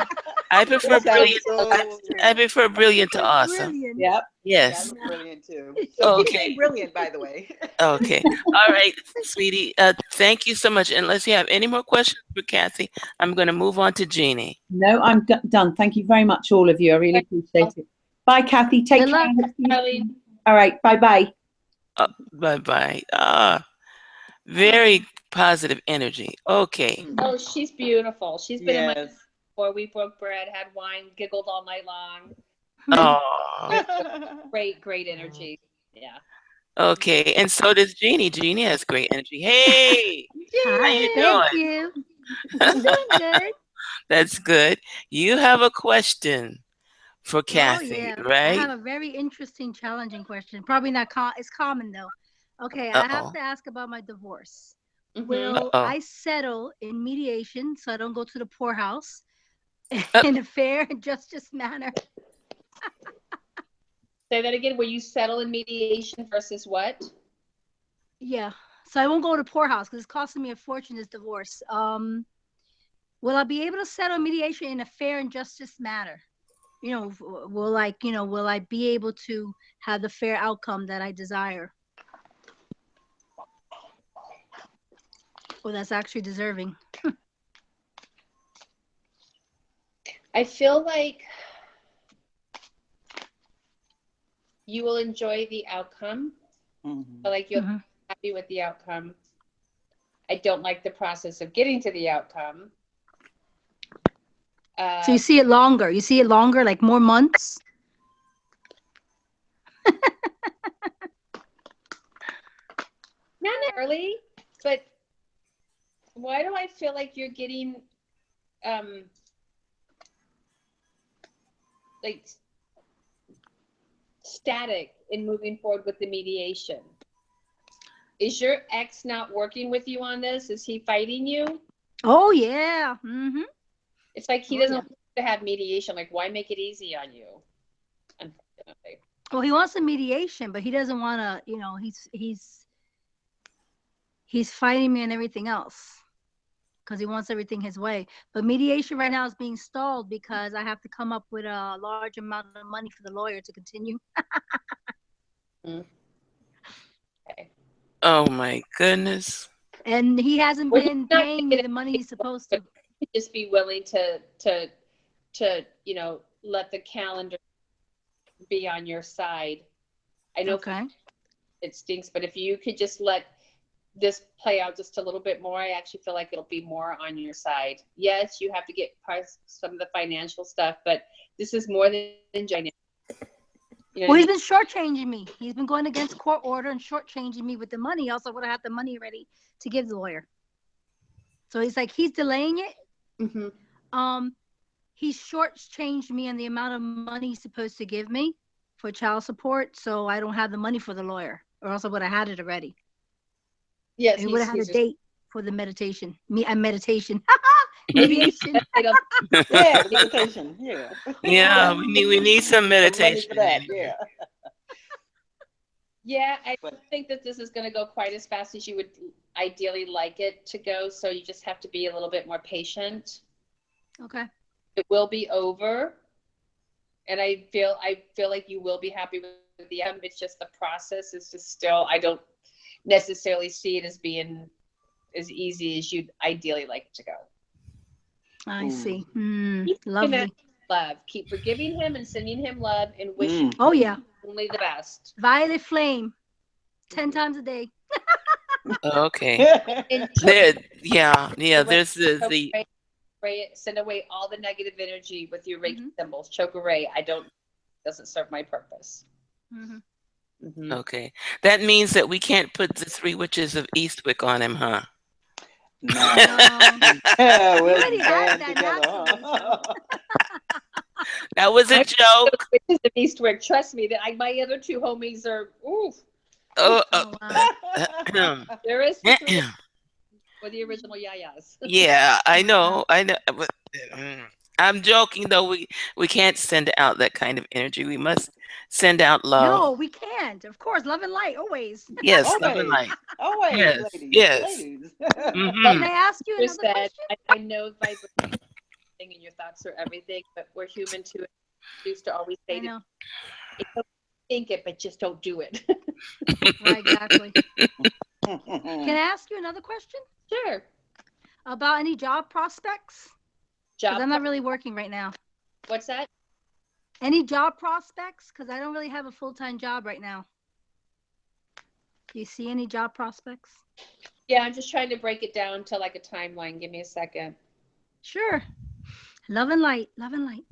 A: I prefer
C: It sounds
A: brilliant.
C: so
A: I prefer brilliant to
G: It's
A: awesome.
G: brilliant.
F: Yeah.
C: Yeah, I
A: Yes.
C: look
G: Yeah.
C: brilliant too. So keep
A: Okay.
C: saying brilliant, by the way.
A: Okay. All right, sweetie. Thank you so much. Unless you have any more questions for Kathy, I'm going to move on to Jeannie.
F: No, I'm done. Thank you very much, all of you. I really appreciate it. Bye, Kathy. Take
G: Good
F: care.
G: luck.
F: Hope to see you
B: Charlie.
F: soon. All right. Bye-bye.
A: Bye bye. Very positive energy. Okay.
B: Oh, she's beautiful. She's been in my
C: Yes.
B: before. We broke bread, had wine, giggled all night long.
A: Oh,
B: Great, great energy. Yeah.
A: okay. And so does Jeannie. Jeannie has great energy. Hey, how
G: Hi.
A: you
B: Yay!
G: Thank
A: doing?
G: you. I'm doing good.
A: That's good. You have a question for
G: Oh
A: Kathy,
G: yeah. I
A: right?
G: have a very interesting, challenging question. Probably not it's common though. Okay, I have
A: Uh-oh.
G: to ask about my divorce.
B: Mm-hmm.
G: Will
A: Uh-oh.
G: I settle in mediation so I don't go to the poorhouse
A: Uh,
G: in a fair and justice manner?
B: Say that again. Will you settle in mediation versus what?
G: Yeah. So I won't go to the poorhouse because it's costing me a fortune, this divorce. Will I be able to settle mediation in a fair and justice manner? will I be able to have the fair outcome that I desire, or that's actually deserving?
B: I feel like you will enjoy the outcome.
C: Mhm.
B: Like you'll
G: Mm-hmm.
B: be happy with the outcome. I don't like the process of getting to the outcome.
G: So you see it longer. You see it longer, like more months.
B: Not early, but why do I feel like you're getting like static in moving forward with the mediation? Is your ex not working with you on this? Is he fighting you?
G: Oh yeah. Mm-hmm.
B: It's like he
G: Oh,
B: doesn't
G: yeah.
B: want to have mediation. Like, why make it easy on you? Unfortunately.
G: Well, he wants a mediation, but he doesn't want to. He's fighting me and everything else because he wants everything his way. But mediation right now is being stalled because I have to come up with a large amount of money for the lawyer to continue.
B: Mm. Okay.
A: Oh my goodness.
G: And he hasn't
B: Well, he's
G: been
B: not
G: paying me
B: taking
G: the money he's supposed
B: but
G: to.
B: just be willing to let the calendar be on your side. I know
G: Okay.
B: it stinks, but if you could just let this play out just a little bit more, I actually feel like it'll be more on your side. Yes, you have to get past some of the financial stuff, but this is more than financial.
G: Well, he's been shortchanging me. He's been going against court order and shortchanging me with the money. Also, would have had the money ready to give the lawyer. So he's delaying it.
B: Mm-hmm.
G: He's shortchanged me on the amount of money he's supposed to give me for child support. So I don't have the money for the lawyer, or else I would have had it already.
B: Yes,
G: he would have had a date for the meditation. Meditation.
B: mediation.
C: Yeah, meditation. Yeah.
A: Yeah, we need some meditation.
C: For that.
A: Anyway.
C: Yeah.
B: Yeah, I don't think that this is going to go quite as fast as you would ideally like it to go. So you just have to be a little bit more patient.
G: Okay.
B: It will be over, and I feel like you will be happy with the end. It's just the process is just still. I don't necessarily see it as being as easy as you'd ideally like it to go.
G: I see.
B: Keep
G: Lovely.
B: Love. Keep forgiving him and sending him love and wishing
G: Oh yeah.
B: only the best.
G: Violet flame. 10 times a day.
A: Okay. There, yeah. There's the
B: send away all the negative energy with your Reiki symbols. Choke away. Doesn't serve my purpose.
A: Okay. That means that we can't put the 3 witches of Eastwick on him, huh?
C: No.
G: Yeah,
C: we'll
G: already had that
C: together,
G: naturally. So.
A: That was a joke.
B: Witches of Eastwick. Trust me, that my other 2 homies are. Oof.
A: Oh,
G: Wow.
B: There is for the original yayas.
A: Yeah, I know. But, I'm joking though. We can't send out that kind of energy. We must send out love.
G: No, we can't. Of course, love and light always.
A: Yes,
C: always.
A: love and light.
C: Always,
A: Yes,
C: ladies.
A: yes.
C: Ladies.
G: Can I ask you another question?
B: I know vibration and your thoughts are everything, but we're human too. I used to always say,
G: I know.
B: Think it, but just don't do it.
G: Right, exactly. Can I ask you another question?
B: Sure.
G: About any job prospects? Because I'm not really working right now.
B: What's that?
G: Any job prospects? Because I don't really have a full-time job right now. Do you see any job prospects?
B: Yeah, I'm just trying to break it down to like a timeline. Give me a second.
G: Sure. Love and light. Love and light.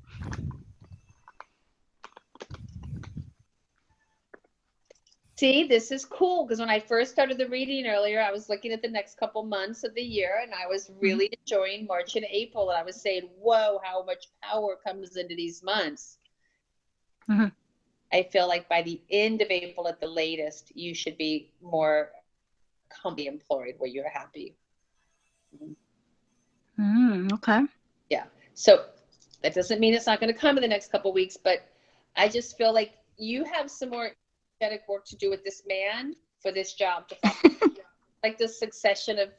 B: See, this is cool because when I first started the reading earlier, I was looking at the next couple months of the year and I was really enjoying March and April. And I was saying, whoa, how much power comes into these months. I feel like by the end of April at the latest, you should be more humbly employed where you're happy.
G: Okay.
B: Yeah. So that doesn't mean it's not going to come in the next couple of weeks, but I just feel like you have some more energetic work to do with this man for this job to follow. Like the succession of,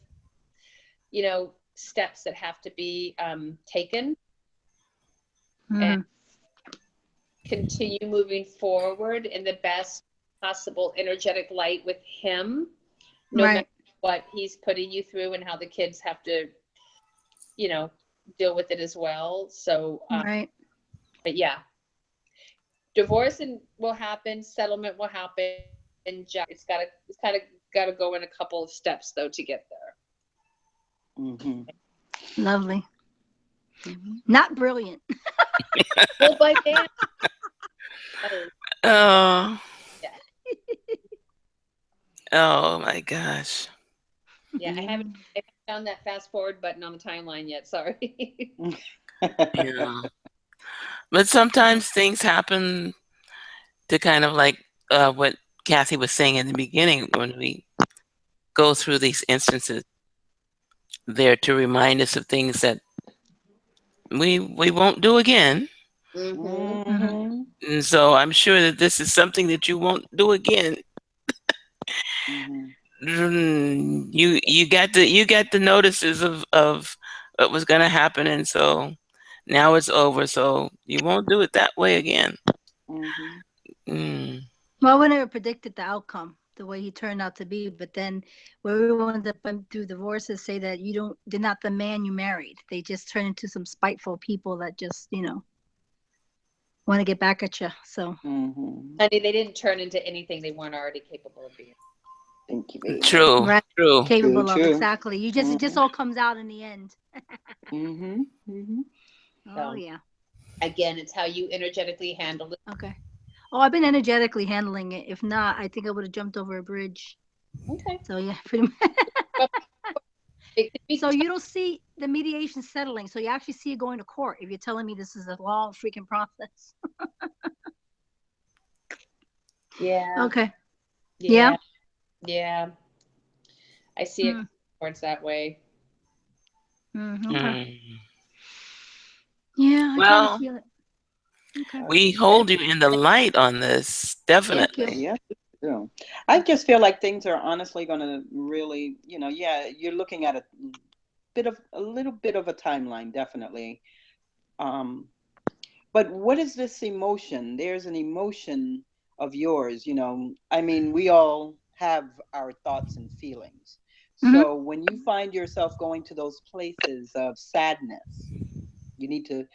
B: steps that have to be taken. And continue moving forward in the best possible energetic light with him, no
G: Right.
B: matter what he's putting you through and how the kids have to, you know, deal with it as well. So,
G: Right.
B: but yeah, divorce will happen, settlement will happen. It's kind of got to go in a couple of steps though to get there.
C: Mm-hmm.
G: Lovely. Not brilliant.
B: Well, by then,
A: Oh,
B: yeah,
A: oh my gosh.
B: yeah, I haven't found that fast forward button on the timeline yet. Sorry.
A: Yeah. But sometimes things happen to kind of like what Kathy was saying in the beginning when we go through these instances. They're to remind us of things that we won't do again.
B: Mm-hmm.
C: Mm-hmm.
A: And so I'm sure that this is something that you won't do again.
C: Mm-hmm.
A: You got the notices of what was going to happen, and so now it's over. So you won't do it that way again.
C: Mm-hmm.
A: Mm.
G: Well, we never predicted the outcome the way he turned out to be, but then where we wound up through divorces say that they're not the man you married. They just turn into some spiteful people that just, want to get back at you. So,
C: Mm-hmm.
B: I mean, they didn't turn into anything they weren't already capable of being.
C: Thank you, baby.
A: True,
G: right,
A: true.
G: capable of
C: True.
G: exactly. It just all comes out in the end.
C: Mm-hmm. Mm-hmm.
G: Oh
B: So,
G: yeah.
B: again, it's how you energetically handle it.
G: Okay. Oh, I've been energetically handling it. If not, I think I would have jumped over a bridge.
B: Okay.
G: So yeah, pretty much.
B: It could be
G: So you don't see the mediation settling. So you actually see it going to court. If you're telling me this is a long freaking process.
B: yeah.
G: Okay.
B: Yeah.
G: Yeah.
B: Yeah. I see it towards that way.
G: Okay.
A: Mm.
G: Yeah, I kind
A: Well,
G: of feel it. Okay.
A: we hold you in the light on this,
G: Thank you.
A: definitely.
C: Yeah. Yeah. I just feel like things are honestly going to really, yeah, you're looking at a little bit of a timeline, definitely. But what is this emotion? There's an emotion of yours, I mean, we all have our thoughts and feelings. So when you find yourself going to those places of sadness, you need to,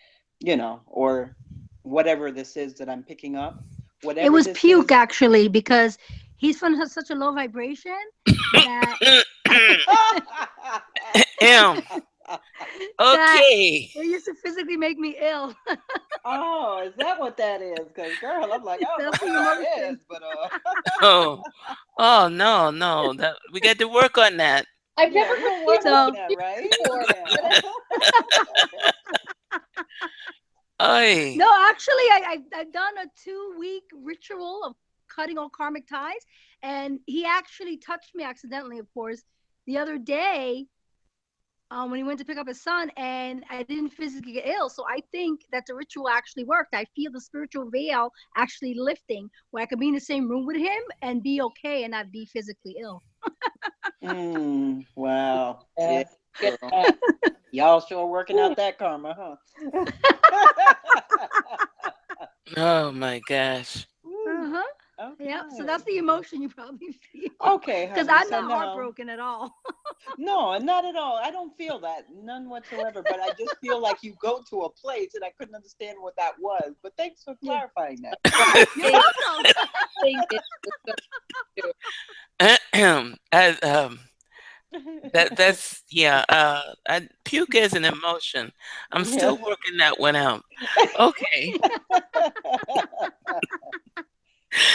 C: or whatever this is that I'm picking up,
G: It
C: whatever
G: was
C: this
G: puke
C: is.
G: actually because he's from such a low vibration that
A: Okay.
G: it used to physically make me ill.
C: Oh, is that what that is? Because girl, I'm like, I don't know
G: That's
C: what
G: the
C: that
G: emotion.
C: is, but
A: Oh no. That we got to work on that.
B: I've
C: yeah,
B: never
C: we'll
B: heard
C: work
G: So-
C: on that, right? Yeah.
A: Oy.
G: No, actually, I've done a 2-week ritual of cutting all karmic ties, and he actually touched me accidentally, of course, the other day when he went to pick up his son, and I didn't physically get ill. So I think that the ritual actually worked. I feel the spiritual veil actually lifting, where I could be in the same room with him and be okay and not be physically ill.
C: Wow.
B: Yeah.
C: Yeah, girl. Y'all sure working out that karma, huh?
A: Oh my gosh.
G: Uh-huh.
C: Okay.
G: Yeah. So that's the emotion you probably feel.
C: Okay,
G: Because
C: honey,
G: I'm
C: so
G: not
C: now-
G: heartbroken at all.
C: No, not at all. I don't feel that, none whatsoever. But I just feel like you go to a place, and I couldn't understand what that was. But thanks for clarifying that.
G: You're welcome.
B: Think it's
A: That's yeah. Puke is an emotion. I'm still working that one out. Okay.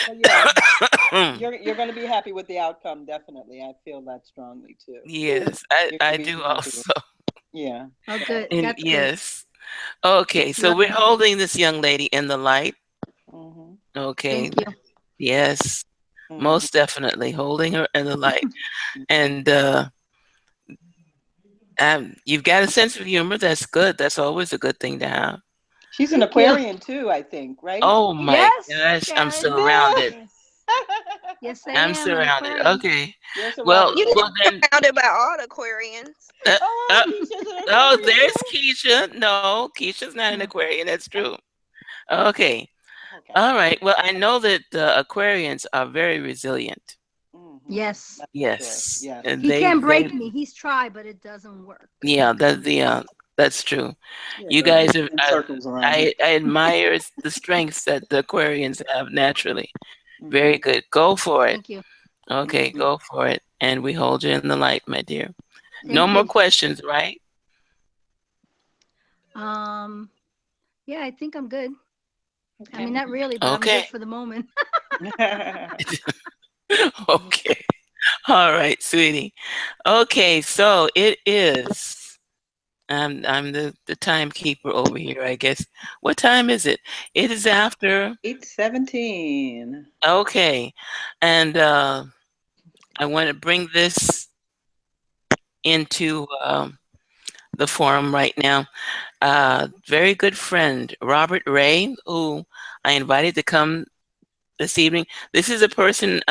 C: But yeah, you're going to be happy with the outcome, definitely. I feel that strongly too.
A: Yes,
C: You're
A: I
C: gonna be
A: do
C: happy with
A: also.
C: Yeah.
G: Oh, good.
A: And
G: That's good.
A: yes. Okay, so we're holding this young lady in the light.
C: Mm-hmm.
A: Okay.
G: Thank you.
A: Yes,
C: Mm-hmm.
A: most definitely holding her in the light. And you've got a sense of humor. That's good. That's always a good thing to have.
C: She's an
G: Thank you.
C: Aquarian too, I think, right?
A: Oh my
G: Yes,
A: gosh, I'm
G: Sharon.
A: surrounded.
G: Yes, I
A: I'm
G: am.
A: surrounded.
G: Aquarian.
A: Okay.
C: You're
A: Well,
C: surrounded.
E: You
A: well then.
E: surrounded by all the Aquarians.
C: Keisha's an
A: Oh,
C: Aquarian
A: there's
C: too?
A: Keisha. No, Keisha's not an Aquarian. That's true. Okay.
C: Okay.
A: All right. Well, I know that Aquarians are very resilient.
G: Yes.
C: That's for sure.
A: Yes,
C: Yes.
A: and
G: He can't
A: they
G: break me. He's tried, but it doesn't work.
A: yeah, that's true.
C: Yeah,
A: You
C: they'll
A: guys
C: just
A: are,
C: spin circles around you.
A: I admire the strengths that the Aquarians have naturally. Very
C: Mhm.
A: good. Go for it.
G: Thank you.
A: Okay,
C: Mhm.
A: go for it. And we hold you in the light, my dear. No
G: Thank
A: more
G: you.
A: questions, right?
G: Um, yeah, I think I'm good. I mean,
B: Okay.
G: not really, but I'm
A: Okay.
G: good for the moment.
A: Okay. All right, sweetie. Okay, so it is. I'm the timekeeper over here, I guess. What time is it? It is after.
C: 8:17.
A: Okay, and I want to bring this into the forum right now. Very good friend, Robert Ray, who I invited to come this evening. This is a person,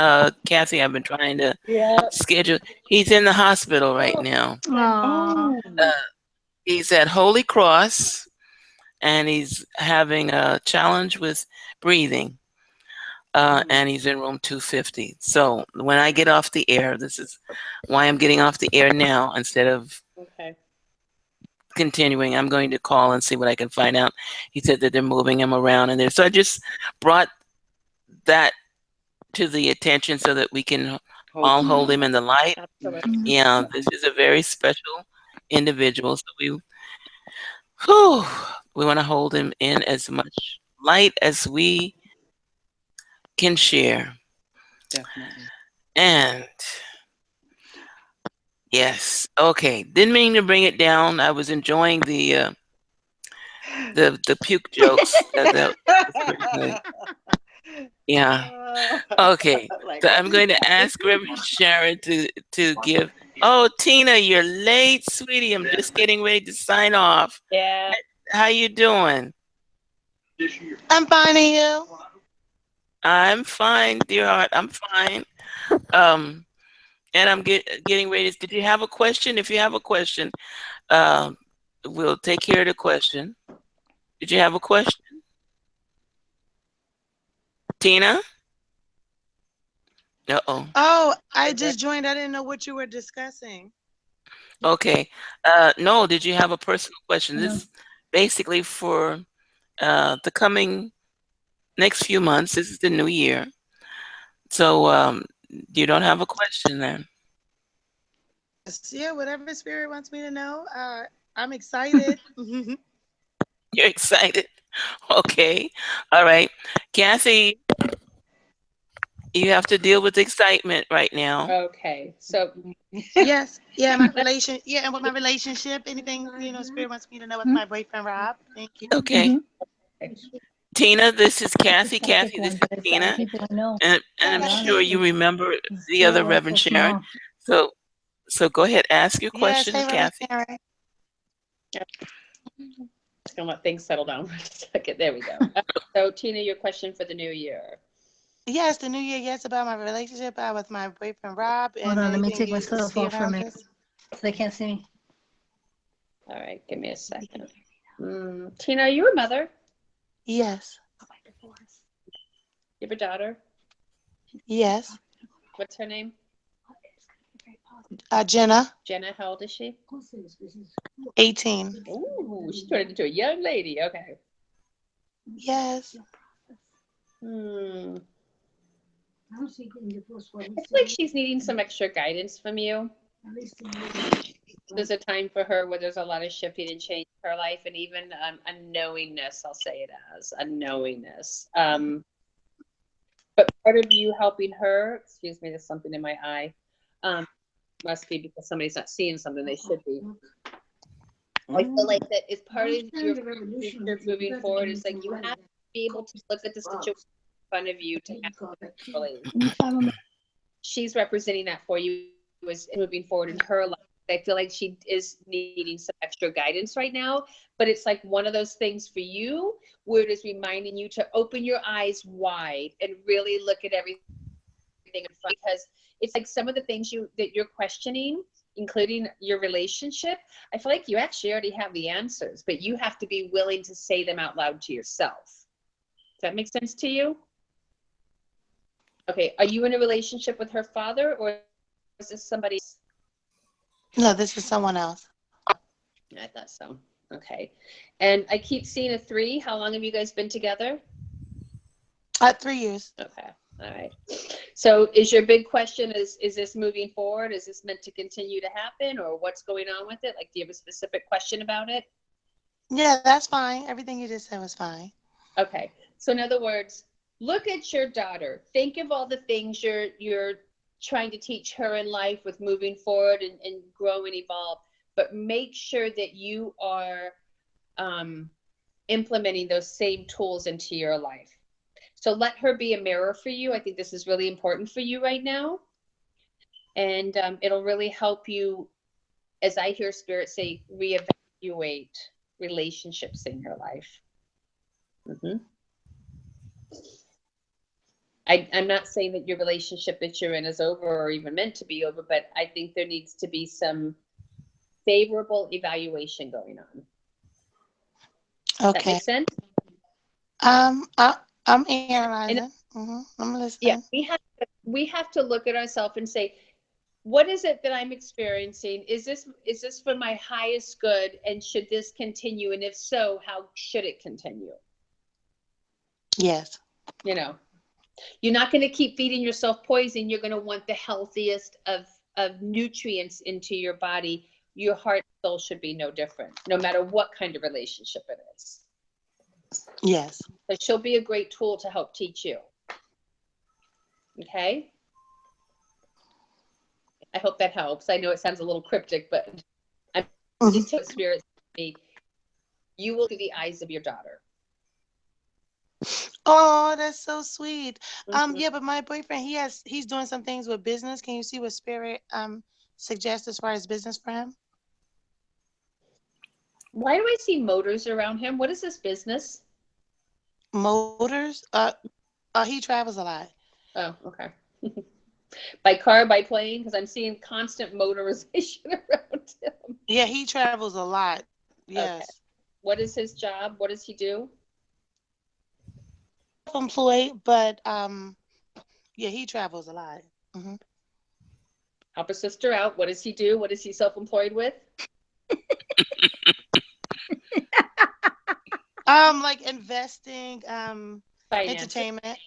A: Kathy, I've been trying to
B: Yeah.
A: schedule. He's in the hospital right now.
G: Aw.
C: Oh.
A: He's at Holy Cross, and he's having a challenge with breathing. And he's in room 250. So when I get off the air, this is why I'm getting off the air now instead of
B: Okay.
A: continuing. I'm going to call and see what I can find out. He said that they're moving him around in there. So I just brought that to the attention so that we can
C: Hold
A: all
C: him
A: hold
C: in.
A: him in the light.
B: Absolutely.
A: Yeah, this is a very special individual. So whew, we want to hold him in as much light as we can share.
C: Definitely.
A: And yes, okay. Didn't mean to bring it down. I was enjoying the puke jokes. That was pretty good. Yeah. Okay.
C: Like,
A: So
C: what
A: I'm
C: is
A: going to
C: that?
A: ask Reverend Sharon to give. Oh, Tina, you're late, sweetie. I'm just getting ready to sign off.
B: Yeah.
A: How you doing?
H: I'm finding you.
A: I'm fine, dear heart. I'm fine. Um, and I'm getting ready. Did you have a question? If you have a question, um, we'll take care of the question. Did you have a question, Tina? Uh-oh.
H: Oh, I just joined. I didn't know what you were discussing.
A: Okay. No, did you have a personal question? This is basically for the coming next few months. This is the new year. So you don't have a question then.
H: Yeah, whatever spirit wants me to know. I'm excited.
A: You're excited. Okay. All right. Kathy, you have to deal with excitement right now.
B: Okay. So
H: Yes. Yeah, my relation. Yeah, and with my relationship, anything spirit wants me to know with my boyfriend Rob. Thank you.
A: Okay. Tina, this is Kathy. Kathy, this is Tina. And I'm sure you remember the other Reverend Sharon. So go ahead, ask your
H: Yes.
A: question,
H: Hey, Reverend
A: Kathy.
H: Sharon.
B: just gonna let things settle down for a second. There we go. So Tina, your question for the new year.
H: Yes, the new year. Yes, about my relationship with my boyfriend Rob.
G: Hold
H: And
G: on, let me
H: anything
G: take
H: you
G: myself
H: see
G: off for a
H: around
G: minute.
H: us.
G: So they can't see me.
B: All right, give me a second. Tina, are you a mother?
H: Yes.
B: You have a daughter?
H: Yes.
B: What's her name?
H: Jenna,
B: Jenna. How old is she?
H: 18.
B: Ooh, she turned into a young lady. Okay.
H: Yes.
B: I feel like she's needing some extra guidance from you. There's a time for her where there's a lot of shifting and change in her life, and even a knowingness. I'll say it as a knowingness. But part of you helping her, excuse me, there's something in my eye. Must be because somebody's not seeing something they should be. I feel like that is part of your future moving forward. It's like you have to be able to look at the situation in front of you to actually. She's representing that for you as moving forward in her life. I feel like she is needing some extra guidance right now, but it's like one of those things for you where it is reminding you to open your eyes wide and really look at everything in front, because it's like some of the things that you're questioning, including your relationship, I feel like you actually already have the answers, but you have to be willing to say them out loud to yourself. Does that make sense to you? Okay, are you in a relationship with her father, or is this somebody else?
H: No, this is someone else.
B: I thought so. Okay. And I keep seeing a 3. How long have you guys been together?
H: 3 years.
B: Okay. All right. So is your big question, is this moving forward? Is this meant to continue to happen, or what's going on with it? Like, do you have a specific question about it?
H: Yeah, that's fine. Everything you just said was fine.
B: Okay. So in other words, look at your daughter. Think of all the things you're trying to teach her in life with moving forward and grow and evolve, but make sure that you are implementing those same tools into your life. So let her be a mirror for you. I think this is really important for you right now. And it'll really help you, as I hear Spirit say, reevaluate relationships in your life. I'm not saying that your relationship that you're in is over or even meant to be over, but I think there needs to be some favorable evaluation going on.
H: Okay.
B: That makes sense?
H: I'm analyzing. I'm listening.
B: Yeah, we have to look at ourselves and say, what is it that I'm experiencing? Is this for my highest good, and should this continue? And if so, how should it continue?
H: Yes.
B: You know, you're not going to keep feeding yourself poison. You're going to want the healthiest of nutrients into your body. Your heart and soul should be no different, no matter what kind of relationship it is.
H: Yes.
B: So she'll be a great tool to help teach you. Okay. I hope that helps. I know it sounds a little cryptic, but I'm just telling Spirit, you will through the eyes of your daughter.
H: Oh, that's so sweet. Yeah, but my boyfriend, he's doing some things with business. Can you see what Spirit suggests as far as business for him?
B: Why do I see motors around him? What is this business?
H: Motors? He travels a lot.
B: Oh, okay. By car, by plane? Because I'm seeing constant motorization around him.
H: Yeah, he travels a lot. Yes.
B: Okay. What is his job? What does he do?
H: Self-employed, but yeah, he travels a lot.
B: Help a sister out. What does he do? What is he self-employed with?
H: Like investing,
B: Finance.
H: entertainment.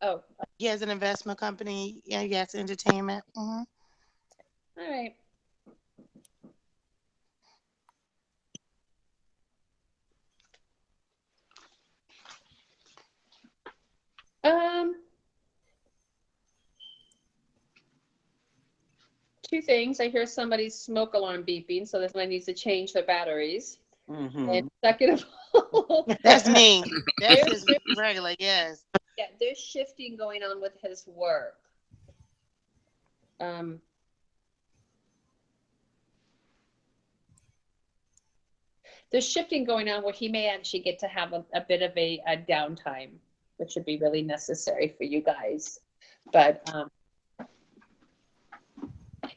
B: Oh.
H: He has an investment company. Yeah, yes, entertainment.
B: All right. Two things. I hear somebody's smoke alarm beeping, so this one needs to change their batteries. And second of all,
H: that's me. That's just regular. Yes.
B: Yeah, there's shifting going on with his work. There's shifting going on where he may actually get to have a bit of a downtime, which would be really necessary for you guys. But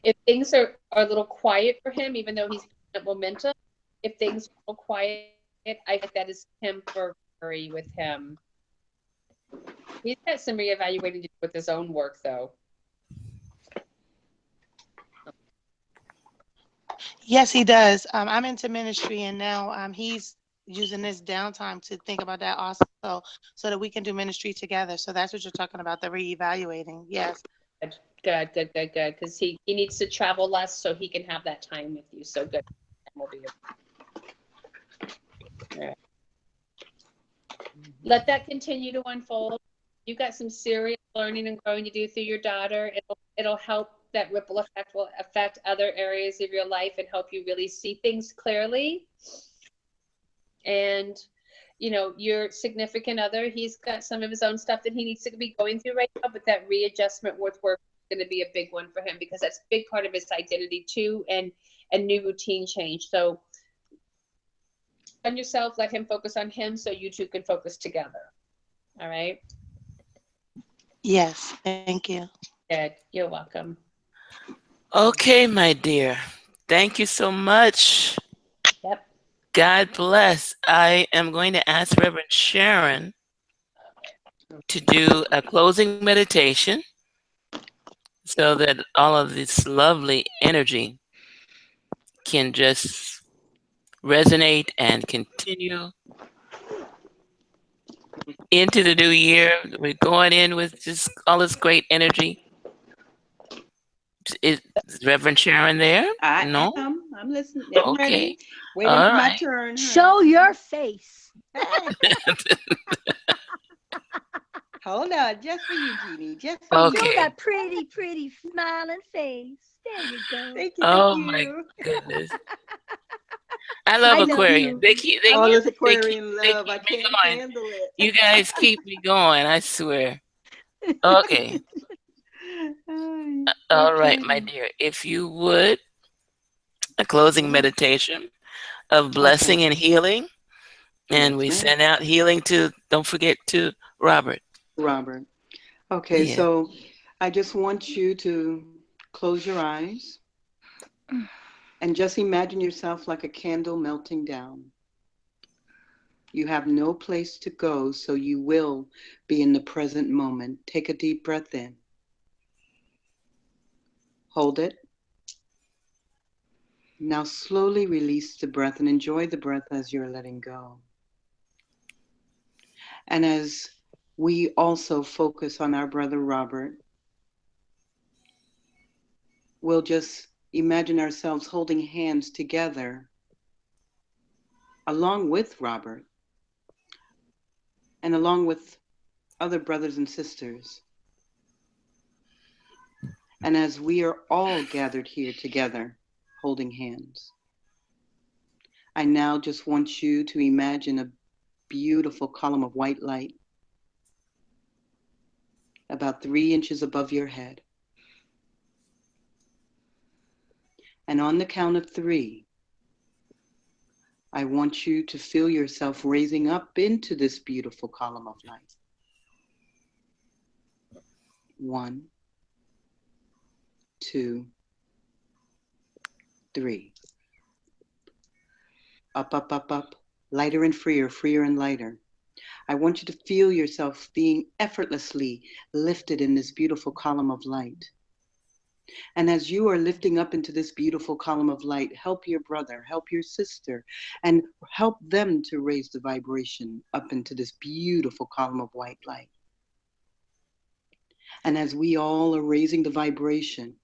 B: if things are a little quiet for him, even though he's at momentum, if things are a little quiet, I think that is temporary with him. He's got some reevaluating to do with his own work, though.
H: Yes, he does. I'm into ministry, and now he's using this downtime to think about that also, so that we can do ministry together. So that's what you're talking about, the reevaluating. Yes.
B: Good. Because he needs to travel less so he can have that time with you. So good. All right. Let that continue to unfold. You've got some serious learning and growing to do through your daughter. It'll help. That ripple effect will affect other areas of your life and help you really see things clearly. And, you know, your significant other, he's got some of his own stuff that he needs to be going through right now, but that readjustment with work is going to be a big one for him because that's a big part of his identity too, and a new routine change. So on yourself, let him focus on him so you two can focus together. All right?
H: Yes, thank you.
B: Good. You're welcome.
A: Okay, my dear. Thank you so much.
B: Yep.
A: God bless. I am going to ask Reverend Sharon to do a closing meditation so that all of this lovely energy can just resonate and continue into the new year. We're going in with just all this great energy. Is Reverend Sharon there?
C: I
A: No?
C: am. I'm listening. I'm
A: Okay.
C: ready. Waiting
A: All
C: for my
A: right.
C: turn,
G: Show
C: honey.
G: your face.
C: Hold on, just for you, Jeannie. Just for
G: Show
C: you.
A: Okay.
G: that pretty, pretty smiling face. There you go.
C: Thank you. Thank
A: Oh my
C: you.
A: goodness. I
G: I
A: love
G: love
A: Aquarian.
G: you.
C: All this
A: They keep
C: Aquarian
A: they
C: love. I
A: keep me
C: can't
A: going.
C: handle it.
A: You guys keep me going, I swear. Okay. All right, my
C: Okay.
A: dear. If you would, a closing
C: Yes.
A: meditation of
C: Okay.
A: blessing and healing. And
C: Yes,
A: we
C: ma'am.
A: send out healing to, don't forget, to Robert.
C: Robert. Okay,
A: Yeah.
C: so I just want you to close your eyes and just imagine yourself like a candle melting down. You have no place to go, so you will be in the present moment. Take a deep breath in. Hold it. Now slowly release the breath and enjoy the breath as you're letting go. And as we also focus on our brother Robert, we'll just imagine ourselves holding hands together along with Robert and along with other brothers and sisters. And as we are all gathered here together, holding hands, I now just want you to imagine a beautiful column of white light about 3 inches above your head. And on the count of 3, I want you to feel yourself raising up into this beautiful column of light. 1, 2, 3. Up, up, up, up. Lighter and freer, freer and lighter. I want you to feel yourself being effortlessly lifted in this beautiful column of light. And as you are lifting up into this beautiful column of light, help your brother, help your sister, and help them to raise the vibration up into this beautiful column of white light. And as we all are raising the vibration,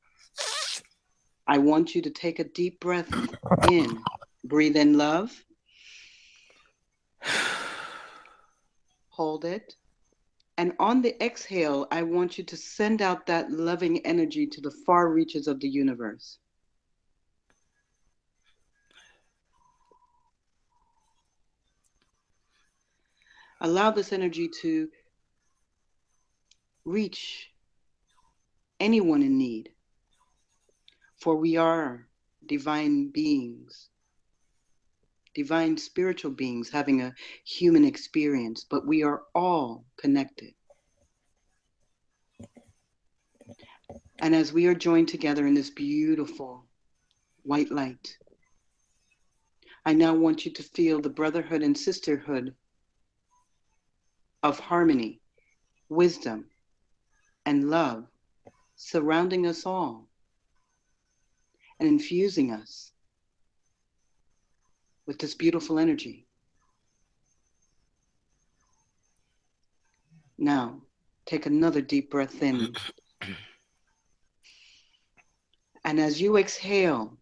C: I want you to take a deep breath in. Breathe in love. Hold it. And on the exhale, I want you to send out that loving energy to the far reaches of the universe. Allow this energy to reach anyone in need, for we are divine beings, divine spiritual beings having a human experience, but we are all connected. And as we are joined together in this beautiful white light, I now want you to feel the brotherhood and sisterhood of harmony, wisdom, and love surrounding us all and infusing us with this beautiful energy. Now, take another deep breath in. And as you exhale,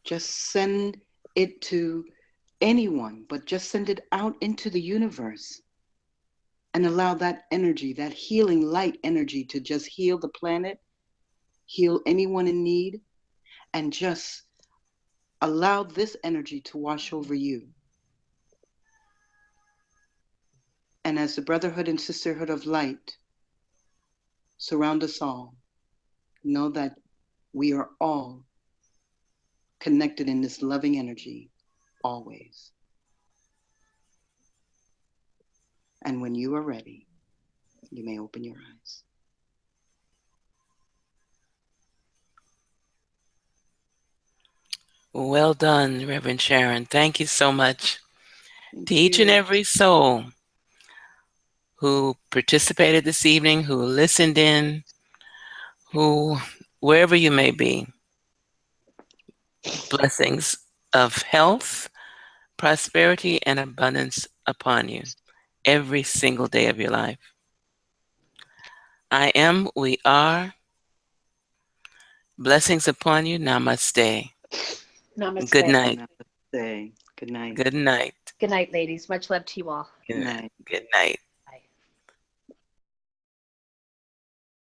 C: just send it to anyone, but just send it out into the universe and allow that energy, that healing light energy, to just heal the planet, heal anyone in need, and just allow this energy to wash over you. And as the brotherhood and sisterhood of light surround us all, know that we are all connected in this loving energy always. And when you are ready, you may open your eyes.
A: Well done, Reverend Sharon. Thank you so much.
C: Thank
A: To each and
C: you.
A: every soul who participated this evening, who listened in, who, wherever you may be, blessings of health, prosperity, and abundance upon you every single day of your life. I am, we are. Blessings upon you. Namaste.
B: Namaste.
A: Good night.
C: Namaste. Good night.
A: Good night.
B: Good night, ladies. Much love to you all.
A: Good
C: Good
A: night.
C: night.
A: Good night.